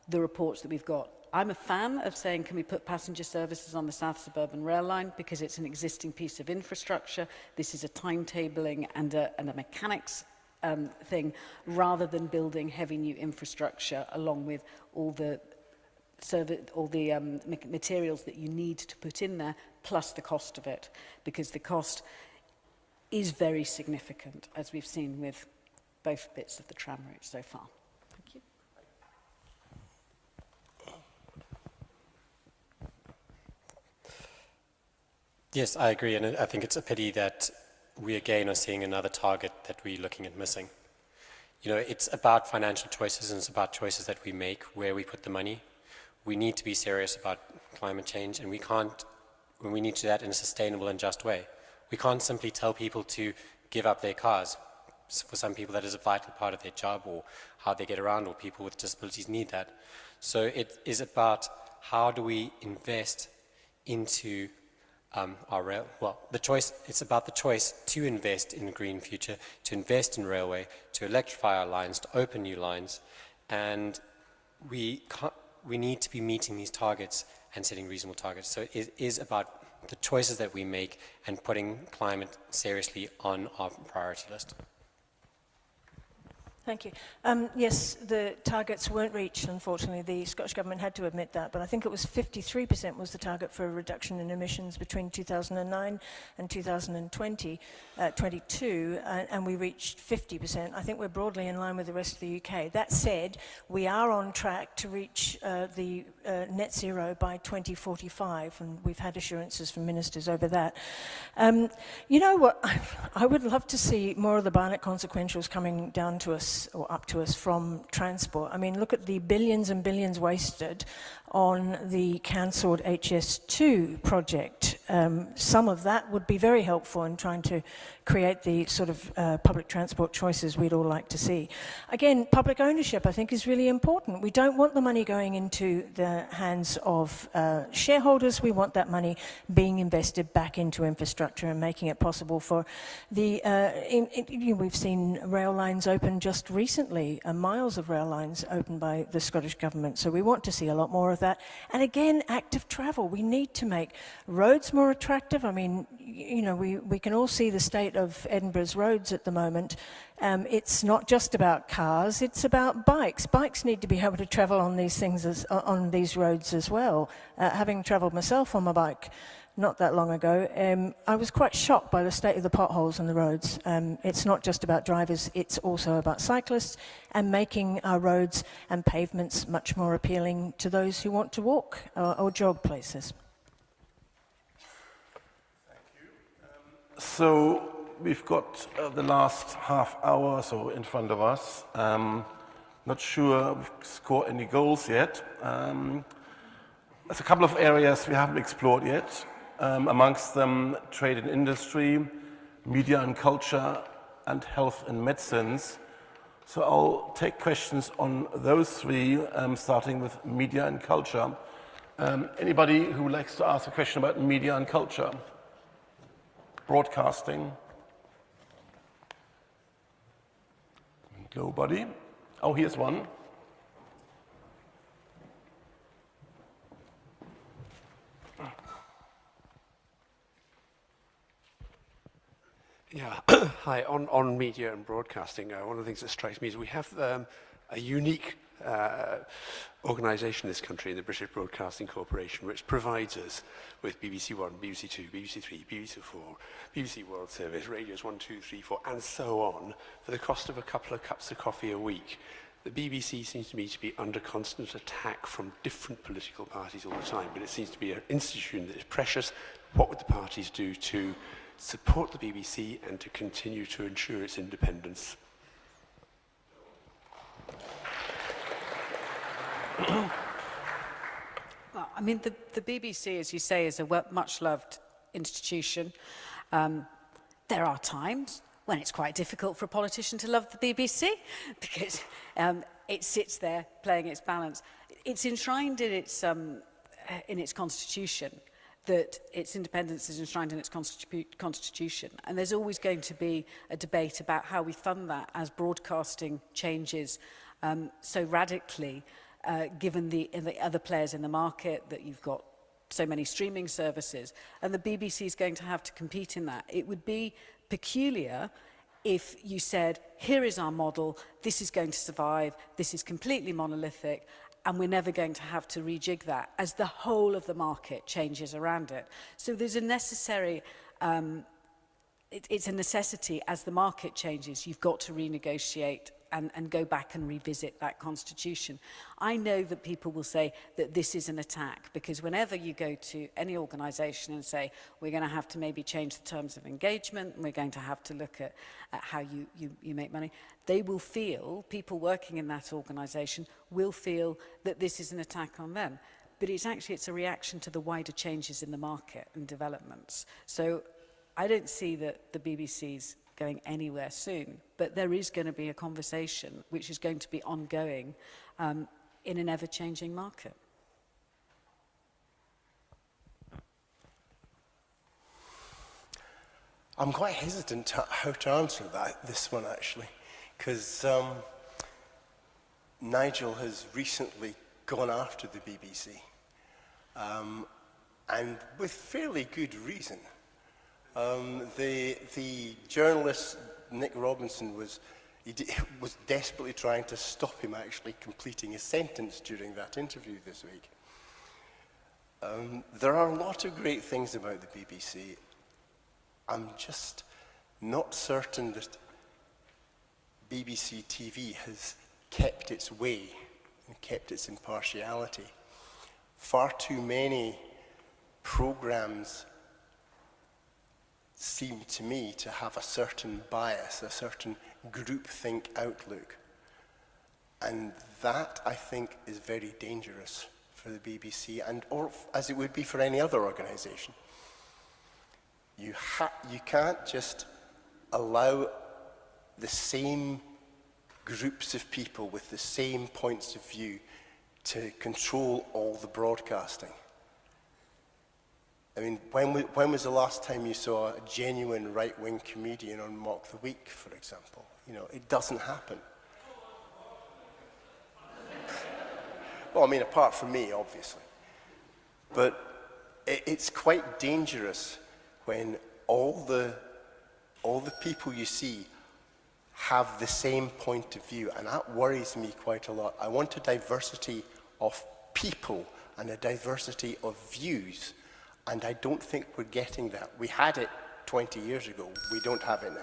the reports that we've got. I'm a fan of saying, can we put passenger services on the South Suburban Rail line, because it's an existing piece of infrastructure. This is a timetabling and a mechanics thing, rather than building heavy new infrastructure along with all the materials that you need to put in there, plus the cost of it, because the cost is very significant, as we've seen with both bits of the tram route so far. Thank you. Yes, I agree, and I think it's a pity that we again are seeing another target that we're looking at missing. You know, it's about financial choices, and it's about choices that we make, where we put the money. We need to be serious about climate change, and we need to do that in a sustainable and just way. We can't simply tell people to give up their cars. For some people, that is a vital part of their job, or how they get around, or people with disabilities need that. So it is about how do we invest into our rail. Well, it's about the choice to invest in a green future, to invest in railway, to electrify our lines, to open new lines, and we need to be meeting these targets and setting reasonable targets. So it is about the choices that we make and putting climate seriously on our priority list. Thank you. Yes, the targets weren't reached, unfortunately. The Scottish Government had to admit that, but I think it was 53% was the target for a reduction in emissions between 2009 and 2022, and we reached 50%. I think we're broadly in line with the rest of the UK. That said, we are on track to reach the net zero by 2045, and we've had assurances from ministers over that. You know what? I would love to see more of the Barnett consequentials coming down to us or up to us from transport. I mean, look at the billions and billions wasted on the cancelled HS2 project. Some of that would be very helpful in trying to create the sort of public transport choices we'd all like to see. Again, public ownership, I think, is really important. We don't want the money going into the hands of shareholders. We want that money being invested back into infrastructure and making it possible for the... we've seen rail lines open just recently, miles of rail lines opened by the Scottish Government. So we want to see a lot more of that. And again, active travel. We need to make roads more attractive. I mean, you know, we can all see the state of Edinburgh's roads at the moment. It's not just about cars, it's about bikes. Bikes need to be able to travel on these things, on these roads as well. Having travelled myself on my bike not that long ago, I was quite shocked by the state of the potholes on the roads. It's not just about drivers, it's also about cyclists, and making our roads and pavements much more appealing to those who want to walk or jog places. So we've got the last half hour or so in front of us. Not sure we've scored any goals yet. There's a couple of areas we haven't explored yet. Amongst them, trade and industry, media and culture, and health and medicines. So I'll take questions on those three, starting with media and culture. Anybody who likes to ask a question about media and culture? Broadcasting? Nobody? Oh, here's one. Yeah, hi. On media and broadcasting, one of the things that strikes me is we have a unique organisation in this country, in the British Broadcasting Corporation, which provides us with BBC One, BBC Two, BBC Three, BBC Four, BBC World Service, radios 1, 2, 3, 4, and so on, for the cost of a couple of cups of coffee a week. The BBC seems to me to be under constant attack from different political parties all the time, but it seems to be an institution that is precious. What would the parties do to support the BBC and to continue to ensure its independence? Well, I mean, the BBC, as you say, is a much-loved institution. There are times when it's quite difficult for a politician to love the BBC because it sits there playing its balance. It's enshrined in its constitution, that its independence is enshrined in its constitution. And there's always going to be a debate about how we fund that as broadcasting changes so radically, given the other players in the market, that you've got so many streaming services. And the BBC is going to have to compete in that. It would be peculiar if you said, here is our model, this is going to survive, this is completely monolithic, and we're never going to have to rejig that as the whole of the market changes around it. So there's a necessary, it's a necessity as the market changes, you've got to renegotiate and go back and revisit that constitution. I know that people will say that this is an attack, because whenever you go to any organisation and say, we're going to have to maybe change the terms of engagement, and we're going to have to look at how you make money, they will feel, people working in that organisation will feel that this is an attack on them. But it's a reaction to the wider changes in the market and developments. So I don't see that the BBC's going anywhere soon, but there is going to be a conversation which is going to be ongoing in an ever-changing market. I'm quite hesitant how to answer this one, actually, because Nigel has recently gone after the BBC, and with fairly good reason. The journalist Nick Robinson was desperately trying to stop him actually completing a sentence during that interview this week. There are a lot of great things about the BBC. I'm just not certain that BBC TV has kept its way and kept its impartiality. Far too many programs seem to me to have a certain bias, a certain groupthink outlook. And that, I think, is very dangerous for the BBC, or as it would be for any other organisation. You can't just allow the same groups of people with the same points of view to control all the broadcasting. I mean, when was the last time you saw a genuine right-wing comedian on Mock the Week, for example? You know, it doesn't happen. Well, I mean, apart from me, obviously. But it's quite dangerous when all the people you see have the same point of view, and that worries me quite a lot. I want a diversity of people and a diversity of views, and I don't think we're getting that. We had it 20 years ago. We don't have it now.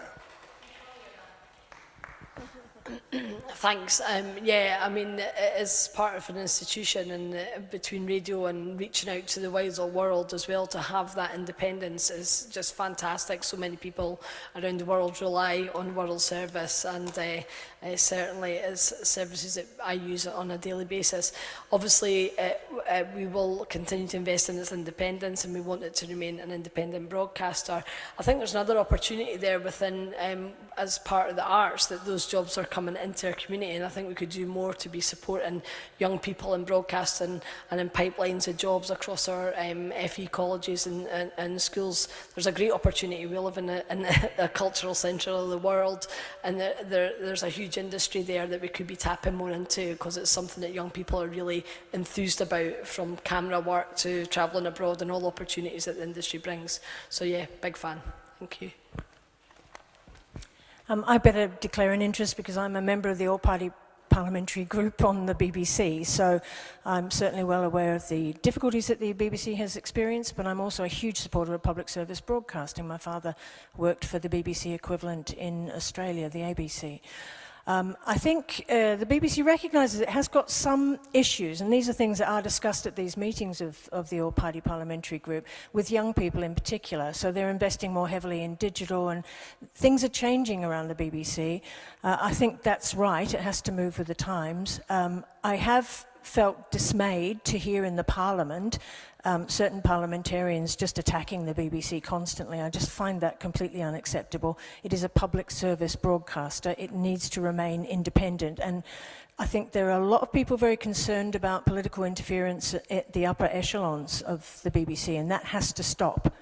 Thanks. Yeah, I mean, as part of an institution and between radio and reaching out to the wider world as well, to have that independence is just fantastic. So many people around the world rely on World Service, and certainly as services that I use on a daily basis. Obviously, we will continue to invest in its independence, and we want it to remain an independent broadcaster. I think there's another opportunity there within, as part of the arts, that those jobs are coming into our community, and I think we could do more to be supporting young people in broadcasting and in pipelines of jobs across our FE colleges and schools. There's a great opportunity. We live in a cultural centre of the world, and there's a huge industry there that we could be tapping more into, because it's something that young people are really enthused about, from camera work to travelling abroad and all the opportunities that the industry brings. So yeah, big fan. Thank you. I better declare an interest because I'm a member of the all-party parliamentary group on the BBC, so I'm certainly well aware of the difficulties that the BBC has experienced, but I'm also a huge supporter of public service broadcasting. My father worked for the BBC equivalent in Australia, the ABC. I think the BBC recognises it has got some issues, and these are things that are discussed at these meetings of the all-party parliamentary group, with young people in particular. So they're investing more heavily in digital, and things are changing around the BBC. I think that's right. It has to move with the times. I have felt dismayed to hear in the Parliament certain parliamentarians just attacking the BBC constantly. I just find that completely unacceptable. It is a public service broadcaster. It needs to remain independent. And I think there are a lot of people very concerned about political interference at the upper echelons of the BBC, and that has to stop.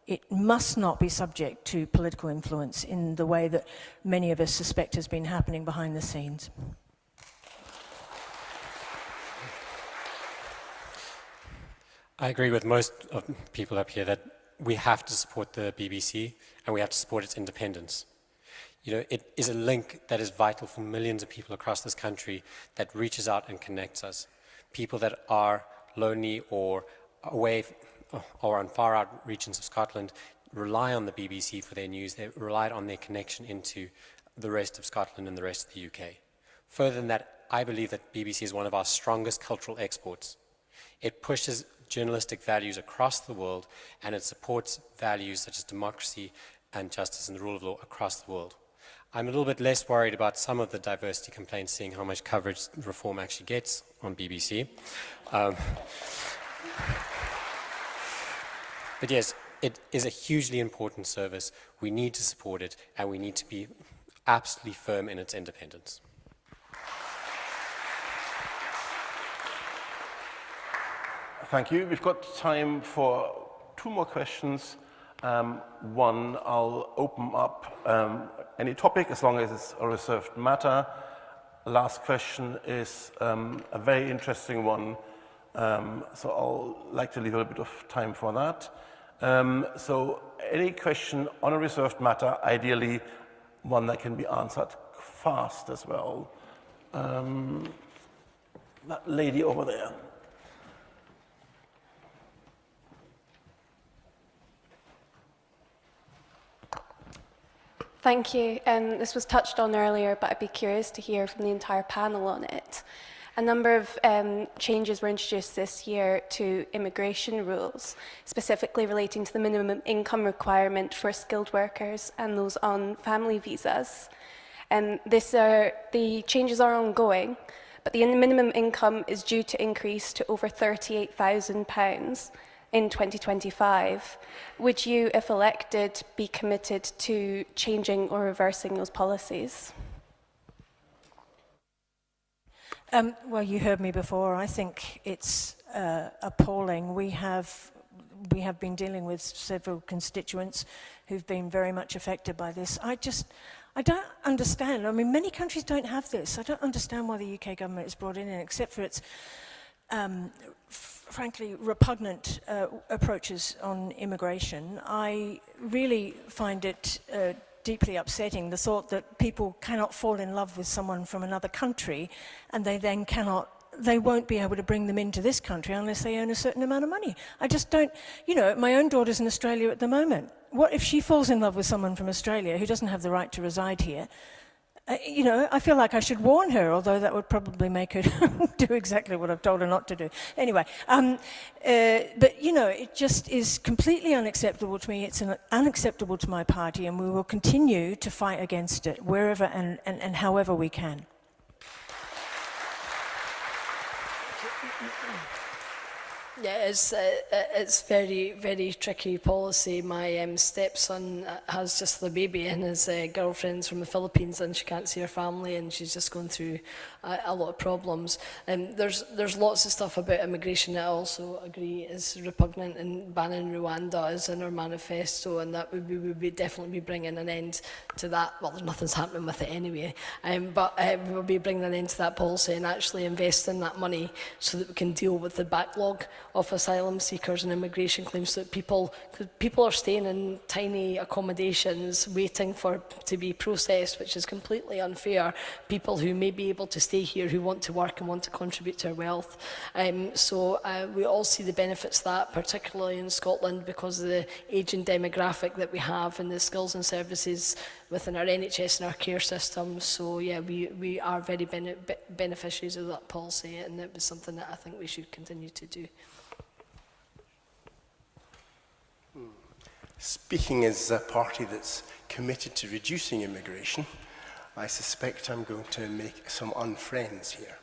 It must not be subject to political influence in the way that many of us suspect has been happening behind the scenes. I agree with most of people up here that we have to support the BBC and we have to support its independence. You know, it is a link that is vital for millions of people across this country, that reaches out and connects us. People that are lonely or away or on far out regions of Scotland rely on the BBC for their news. They rely on their connection into the rest of Scotland and the rest of the UK. Further than that, I believe that BBC is one of our strongest cultural exports. It pushes journalistic values across the world, and it supports values such as democracy and justice and the rule of law across the world. I'm a little bit less worried about some of the diversity complaints, seeing how much coverage reform actually gets on BBC. But yes, it is a hugely important service. We need to support it, and we need to be absolutely firm in its independence. Thank you. We've got time for 2 more questions. One, I'll open up any topic as long as it's a reserved matter. Last question is a very interesting one, so I'll like to leave a little bit of time for that. So any question on a reserved matter, ideally one that can be answered fast as well. That lady over there. Thank you. This was touched on earlier, but I'd be curious to hear from the entire panel on it. A number of changes were introduced this year to immigration rules, specifically relating to the minimum income requirement for skilled workers and those on family visas. The changes are ongoing, but the minimum income is due to increase to over £38,000 in 2025. Would you, if elected, be committed to changing or reversing those policies? Well, you heard me before. I think it's appalling. We have been dealing with several constituents who've been very much affected by this. I don't understand. I mean, many countries don't have this. I don't understand why the UK government is brought in, except for its frankly repugnant approaches on immigration. I really find it deeply upsetting, the thought that people cannot fall in love with someone from another country and they won't be able to bring them into this country unless they earn a certain amount of money. I just don't, my own daughter's in Australia at the moment. What if she falls in love with someone from Australia who doesn't have the right to reside here? I feel like I should warn her, although that would probably make her do exactly what I've told her not to do. Anyway, but it just is completely unacceptable to me. It's unacceptable to my party, and we will continue to fight against it wherever and however we can. Yeah, it's very, very tricky policy. My stepson has just the baby, and his girlfriend's from the Philippines, and she can't see her family, and she's just going through a lot of problems. There's lots of stuff about immigration that I also agree is repugnant, and banning Rwanda is in our manifesto, and that we would definitely be bringing an end to that. Well, nothing's happening with it anyway, but we will be bringing an end to that policy and actually investing that money so that we can deal with the backlog of asylum seekers and immigration claims, so that people are staying in tiny accommodations waiting to be processed, which is completely unfair. People who may be able to stay here, who want to work and want to contribute to our wealth. So we all see the benefits of that, particularly in Scotland, because of the ageing demographic that we have and the skills and services within our NHS and our care systems. So yeah, we are very beneficiaries of that policy, and it was something that I think we should continue to do. Speaking as a party that's committed to reducing immigration, I suspect I'm going to make some unfriends here.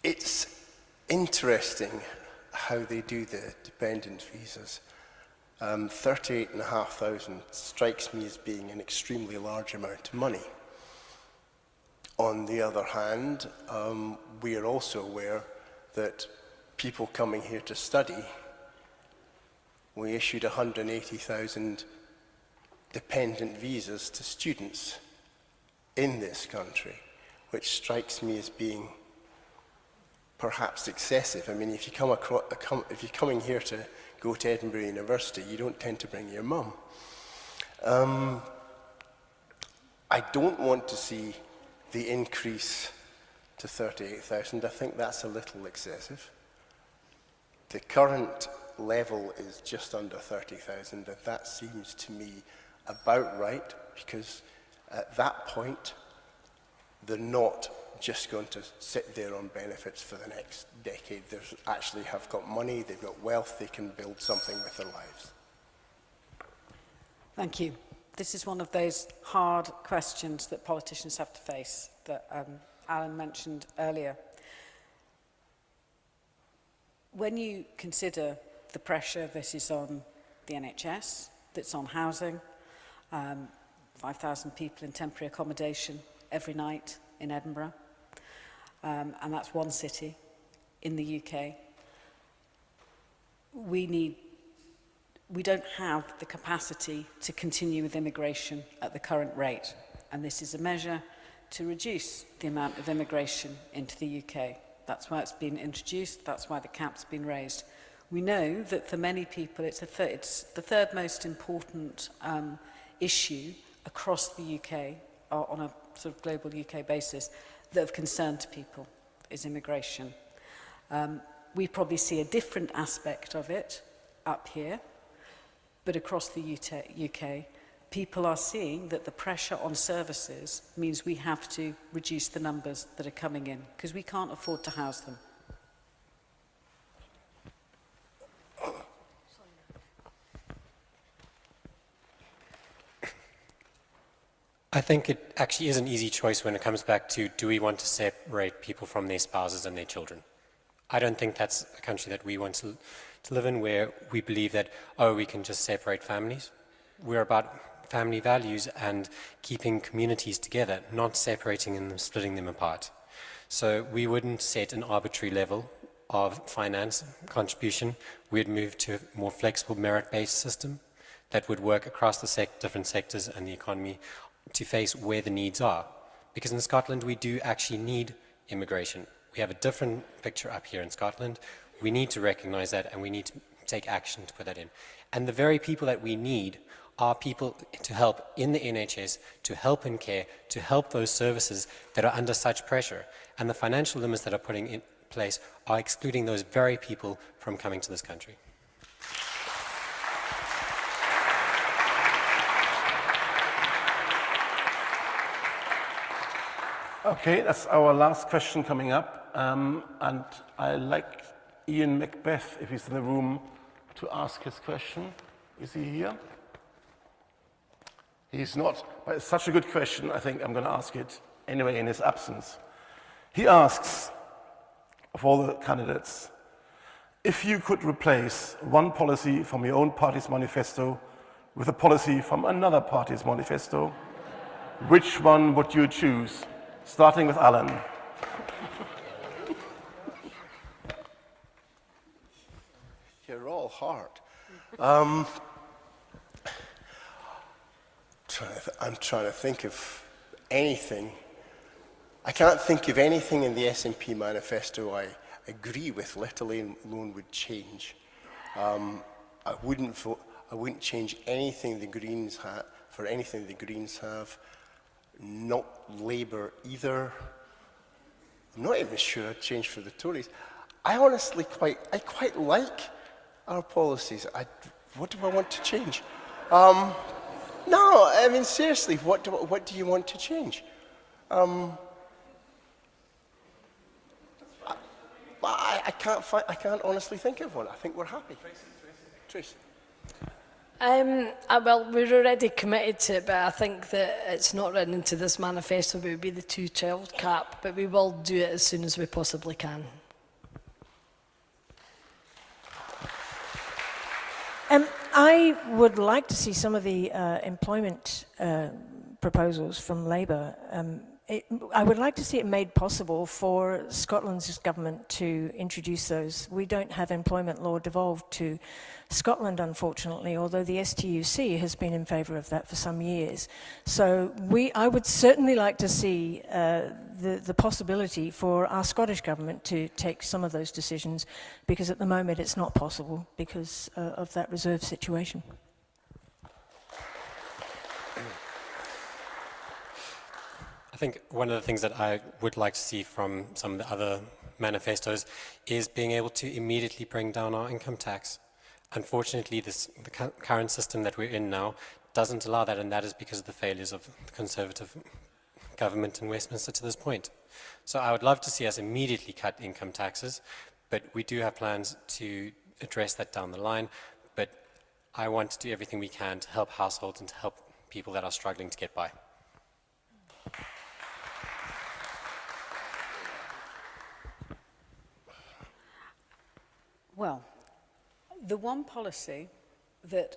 It's interesting how they do the dependent visas. 38,500 strikes me as being an extremely large amount of money. On the other hand, we are also aware that people coming here to study, we issued 180,000 dependent visas to students in this country, which strikes me as being perhaps excessive. I mean, if you're coming here to go to Edinburgh University, you don't tend to bring your mum. I don't want to see the increase to 38,000. I think that's a little excessive. The current level is just under 30,000, and that seems to me about right. because at that point, they're not just going to sit there on benefits for the next decade. They actually have got money, they've got wealth, they can build something with their lives. Thank you. This is one of those hard questions that politicians have to face that Alan mentioned earlier. When you consider the pressure that is on the NHS, that's on housing, 5,000 people in temporary accommodation every night in Edinburgh, and that's one city in the UK, we don't have the capacity to continue with immigration at the current rate. And this is a measure to reduce the amount of immigration into the UK. That's why it's been introduced, that's why the cap's been raised. We know that for many people it's the third most important issue across the UK, on a sort of global UK basis, that of concern to people is immigration. We probably see a different aspect of it up here, but across the UK, people are seeing that the pressure on services means we have to reduce the numbers that are coming in, because we can't afford to house them. I think it actually is an easy choice when it comes back to, do we want to separate people from their spouses and their children? I don't think that's a country that we want to live in, where we believe that, oh, we can just separate families. We're about family values and keeping communities together, not separating and splitting them apart. So we wouldn't set an arbitrary level of finance contribution. We'd move to a more flexible merit-based system that would work across the different sectors and the economy to face where the needs are. Because in Scotland, we do actually need immigration. We have a different picture up here in Scotland. We need to recognize that, and we need to take action to put that in. And the very people that we need are people to help in the NHS, to help in care, to help those services that are under such pressure. And the financial limits that are putting in place are excluding those very people from coming to this country. Okay, that's our last question coming up. And I'd like Ian Macbeth, if he's in the room, to ask his question. Is he here? He's not, but it's such a good question, I think I'm going to ask it anyway in his absence. He asks, of all the candidates, if you could replace one policy from your own party's manifesto with a policy from another party's manifesto, which one would you choose? Starting with Alan. You're all hard. I'm trying to think of anything. I can't think of anything in the SNP manifesto I agree with, let alone would change. I wouldn't change anything the Greens for anything the Greens have. Not Labour either. I'm not even sure I'd change for the Tories. I honestly quite like our policies. What do I want to change? No, I mean seriously, what do you want to change? I can't honestly think of one. I think we're happy. Tracy. Well, we're already committed to it, but I think that it's not written into this manifesto, but it would be the 2-child cap, but we will do it as soon as we possibly can. I would like to see some of the employment proposals from Labour. I would like to see it made possible for Scotland's government to introduce those. We don't have employment law devolved to Scotland, unfortunately, although the STUC has been in favour of that for some years. So I would certainly like to see the possibility for our Scottish government to take some of those decisions, because at the moment it's not possible because of that reserve situation. I think one of the things that I would like to see from some of the other manifestos is being able to immediately bring down our income tax. Unfortunately, the current system that we're in now doesn't allow that, and that is because of the failures of the Conservative government in Westminster to this point. So I would love to see us immediately cut income taxes, but we do have plans to address that down the line. But I want to do everything we can to help households and to help people that are struggling to get by. Well, the one policy that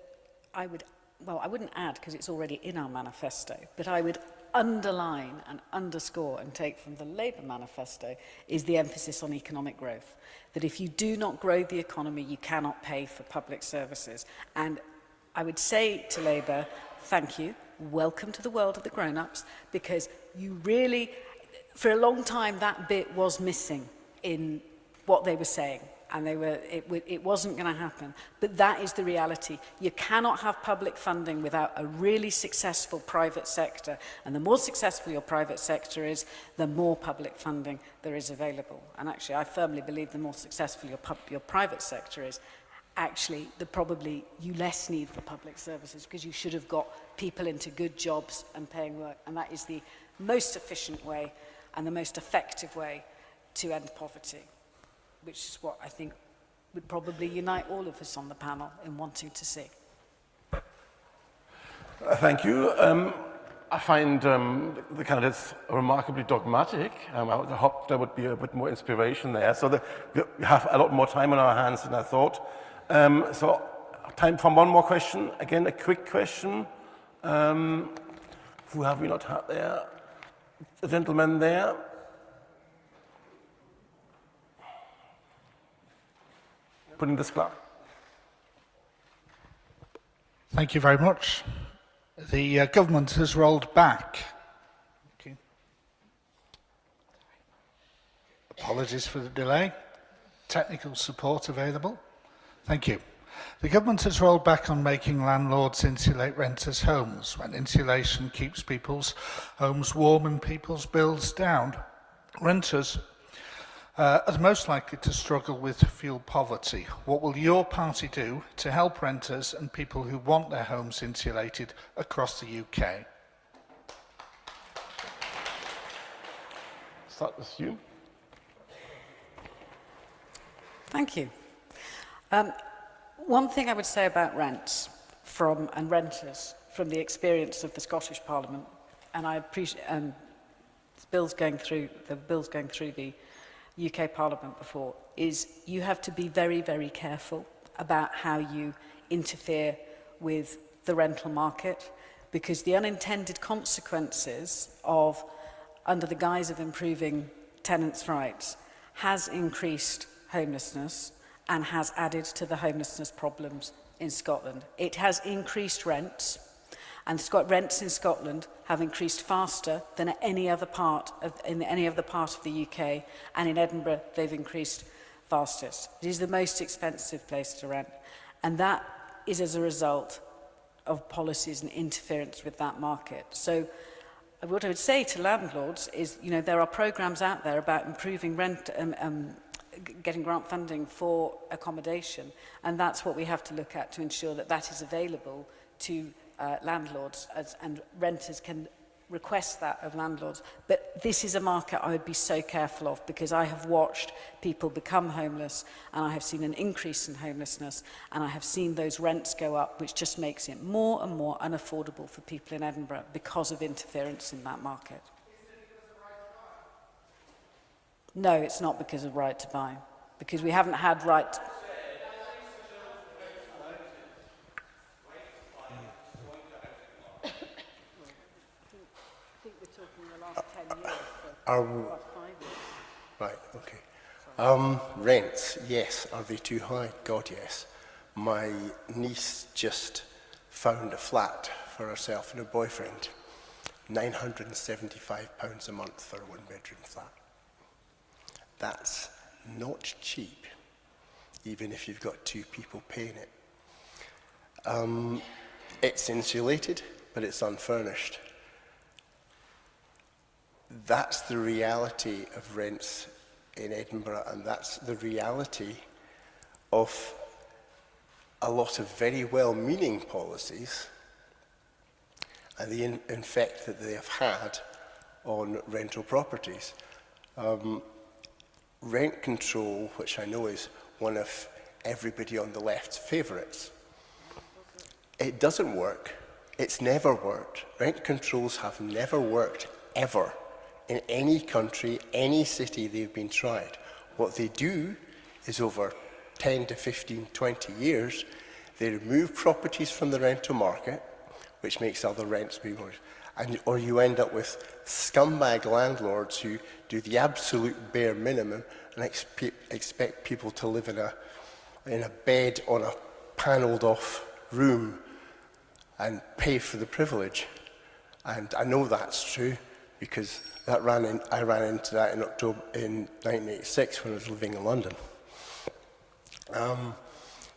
I wouldn't add because it's already in our manifesto, but I would underline and underscore and take from the Labour manifesto is the emphasis on economic growth. That if you do not grow the economy, you cannot pay for public services. And I would say to Labour, thank you, welcome to the world of the grown-ups, because you really, for a long time, that bit was missing in what they were saying. And it wasn't going to happen. But that is the reality. You cannot have public funding without a really successful private sector. And the more successful your private sector is, the more public funding there is available. And actually, I firmly believe the more successful your private sector is, actually, probably you less need for public services, because you should have got people into good jobs and paying work. And that is the most efficient way and the most effective way to end poverty, which is what I think would probably unite all of us on the panel in wanting to see. Thank you. I find the candidates remarkably dogmatic. I hope there would be a bit more inspiration there. So we have a lot more time on our hands than I thought. So time for one more question. Again, a quick question. Who have we not had there? The gentleman there. Putting this clock. Thank you very much. The government has rolled back. Okay. Apologies for the delay. Technical support available. Thank you. The government has rolled back on making landlords insulate renters' homes when insulation keeps people's homes warm and people's bills down. Renters are most likely to struggle with fuel poverty. What will your party do to help renters and people who want their homes insulated across the UK? Start with you. Thank you. One thing I would say about rents and renters from the experience of the Scottish Parliament, and I appreciate the bills going through the UK Parliament before, is you have to be very, very careful about how you interfere with the rental market, because the unintended consequences of, under the guise of improving tenants' rights, has increased homelessness and has added to the homelessness problems in Scotland. It has increased rents, and rents in Scotland have increased faster than at any other part of the UK, and in Edinburgh they've increased fastest. It is the most expensive place to rent, and that is as a result of policies and interference with that market. So what I would say to landlords is, there are programs out there about improving rent, getting grant funding for accommodation, and that's what we have to look at to ensure that that is available to landlords, and renters can request that of landlords. But this is a market I would be so careful of, because I have watched people become homeless, and I have seen an increase in homelessness, and I have seen those rents go up, which just makes it more and more unaffordable for people in Edinburgh because of interference in that market. No, it's not because of right to buy, because we haven't had right to... Right, okay. Rents, yes. Are they too high? God, yes. My niece just found a flat for herself and her boyfriend. £975 a month for a one-bedroom flat. That's not cheap, even if you've got two people paying it. It's insulated, but it's unfurnished. That's the reality of rents in Edinburgh, and that's the reality of a lot of very well-meaning policies and the effect that they have had on rental properties. Rent control, which I know is one of everybody on the left's favourites, it doesn't work. It's never worked. Rent controls have never worked, ever, in any country, any city they've been tried. What they do is over 10 to 15, 20 years, they remove properties from the rental market, which makes other rents be more, or you end up with scumbag landlords who do the absolute bare minimum and expect people to live in a bed on a panelled off room and pay for the privilege. And I know that's true because I ran into that in October in 1986 when I was living in London.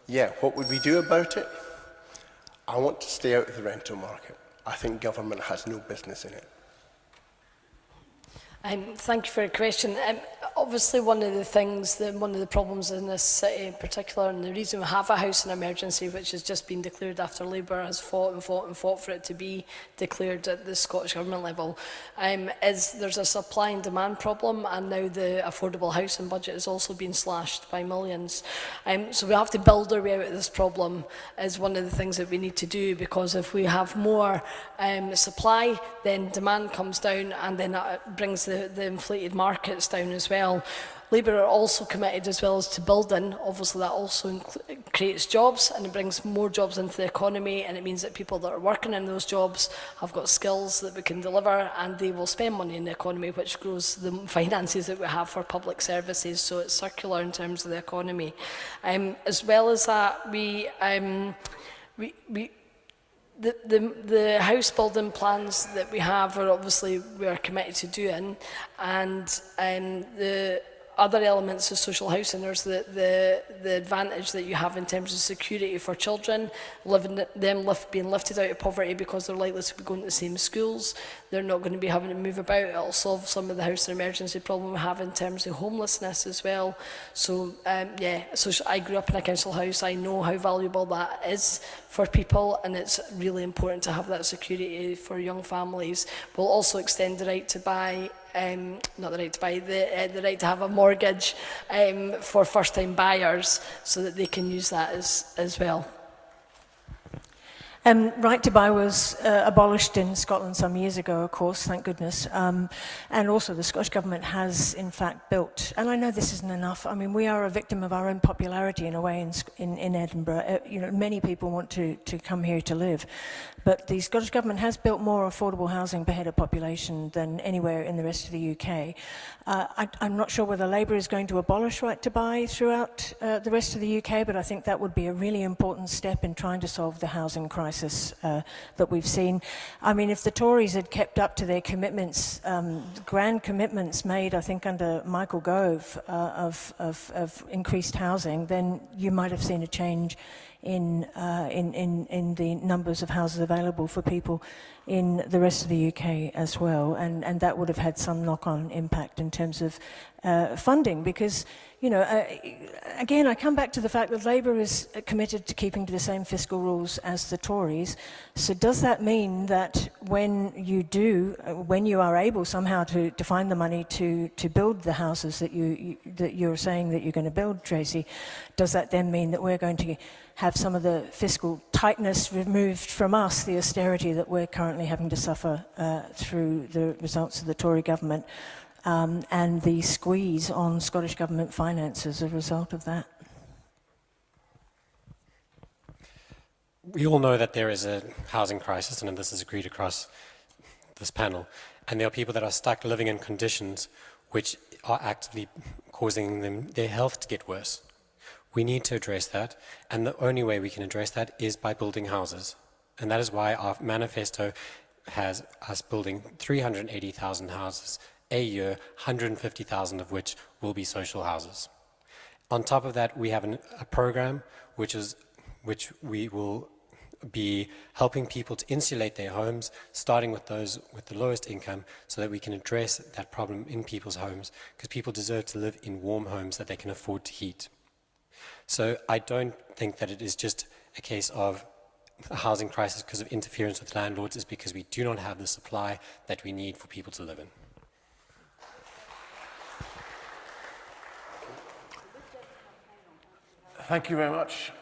Yeah, what would we do about it? I want to stay out of the rental market. I think government has no business in it. Thank you for your question. Obviously, one of the problems in this city in particular, and the reason we have a house in emergency, which has just been declared after Labour has fought and fought and fought for it to be declared at the Scottish Government level, is there's a supply and demand problem, and now the affordable housing budget is also being slashed by millions. So we have to build our way out of this problem, is one of the things that we need to do, because if we have more supply, then demand comes down, and then that brings the inflated markets down as well. Labour are also committed as well as to building. Obviously that also creates jobs, and it brings more jobs into the economy, and it means that people that are working in those jobs have got skills that we can deliver, and they will spend money in the economy, which grows the finances that we have for public services. So it's circular in terms of the economy. As well as that, the house building plans that we have are obviously we are committed to doing, and the other elements of social housing, there's the advantage that you have in terms of security for children, being lifted out of poverty because they're likely to be going to the same schools. They're not going to be having to move about. It'll solve some of the housing emergency problem we have in terms of homelessness as well. So so I grew up in a council house. I know how valuable that is for people, and it's really important to have that security for young families. We'll also extend the right to buy, not the right to buy, the right to have a mortgage for first-time buyers, so that they can use that as well. Right to buy was abolished in Scotland some years ago, of course, thank goodness. And also the Scottish Government has, in fact, built, and I know this isn't enough, I mean, we are a victim of our own popularity in a way in Edinburgh. Many people want to come here to live, but the Scottish Government has built more affordable housing per head of population than anywhere in the rest of the UK. I'm not sure whether Labour is going to abolish right to buy throughout the rest of the UK, but I think that would be a really important step in trying to solve the housing crisis that we've seen. I mean, if the Tories had kept up to their commitments, grand commitments made, I think, under Michael Gove of increased housing, then you might have seen a change in the numbers of houses available for people in the rest of the UK as well, and that would have had some knock-on impact in terms of funding, because, again, I come back to the fact that Labour is committed to keeping to the same fiscal rules as the Tories. So does that mean that when you are able somehow to find the money to build the houses that you're saying that you're going to build, Tracy, does that then mean that we're going to have some of the fiscal tightness removed from us, the austerity that we're currently having to suffer through the results of the Tory government, and the squeeze on Scottish Government finances as a result of that? We all know that there is a housing crisis, and this is agreed across this panel, and there are people that are stuck living in conditions which are actively causing their health to get worse. We need to address that, and the only way we can address that is by building houses. And that is why our manifesto has us building 380,000 houses a year, 150,000 of which will be social houses. On top of that, we have a program which we will be helping people to insulate their homes, starting with those with the lowest income, so that we can address that problem in people's homes, because people deserve to live in warm homes that they can afford to heat. So I don't think that it is just a case of a housing crisis because of interference with landlords is because we do not have the supply that we need for people to live in. Thank you very much.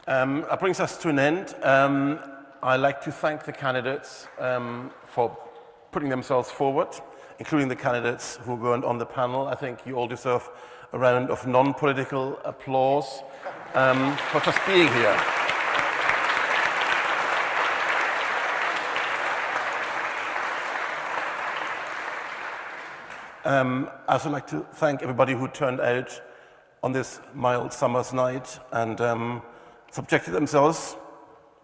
That brings us to an end. I'd like to thank the candidates for putting themselves forward, including the candidates who weren't on the panel. I think you all deserve a round of non-political applause for just being here. I'd also like to thank everybody who turned out on this mild summer's night and subjected themselves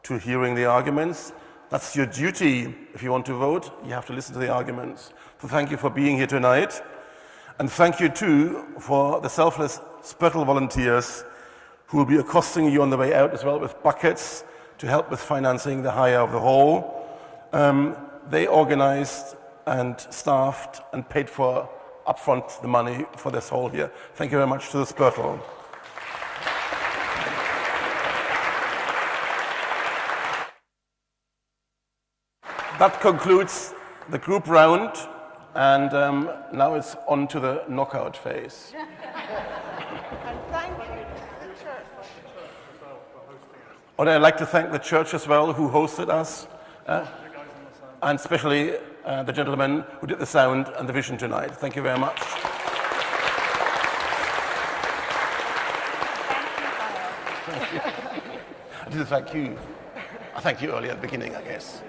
to hearing the arguments. That's your duty. If you want to vote, you have to listen to the arguments. So thank you for being here tonight. And thank you too for the selfless Spurtle volunteers who will be accosting you on the way out as well with buckets to help with financing the hire of the hall. They organized and staffed and paid for upfront the money for this hall here. Thank you very much to the Spurtle. That concludes the group round, and now it's on to the knockout phase. And thank you. And I'd like to thank the church as well, who hosted us, and especially the gentleman who did the sound and the vision tonight. Thank you very much. Thank you. I didn't thank you. I thanked you earlier at the beginning, I guess.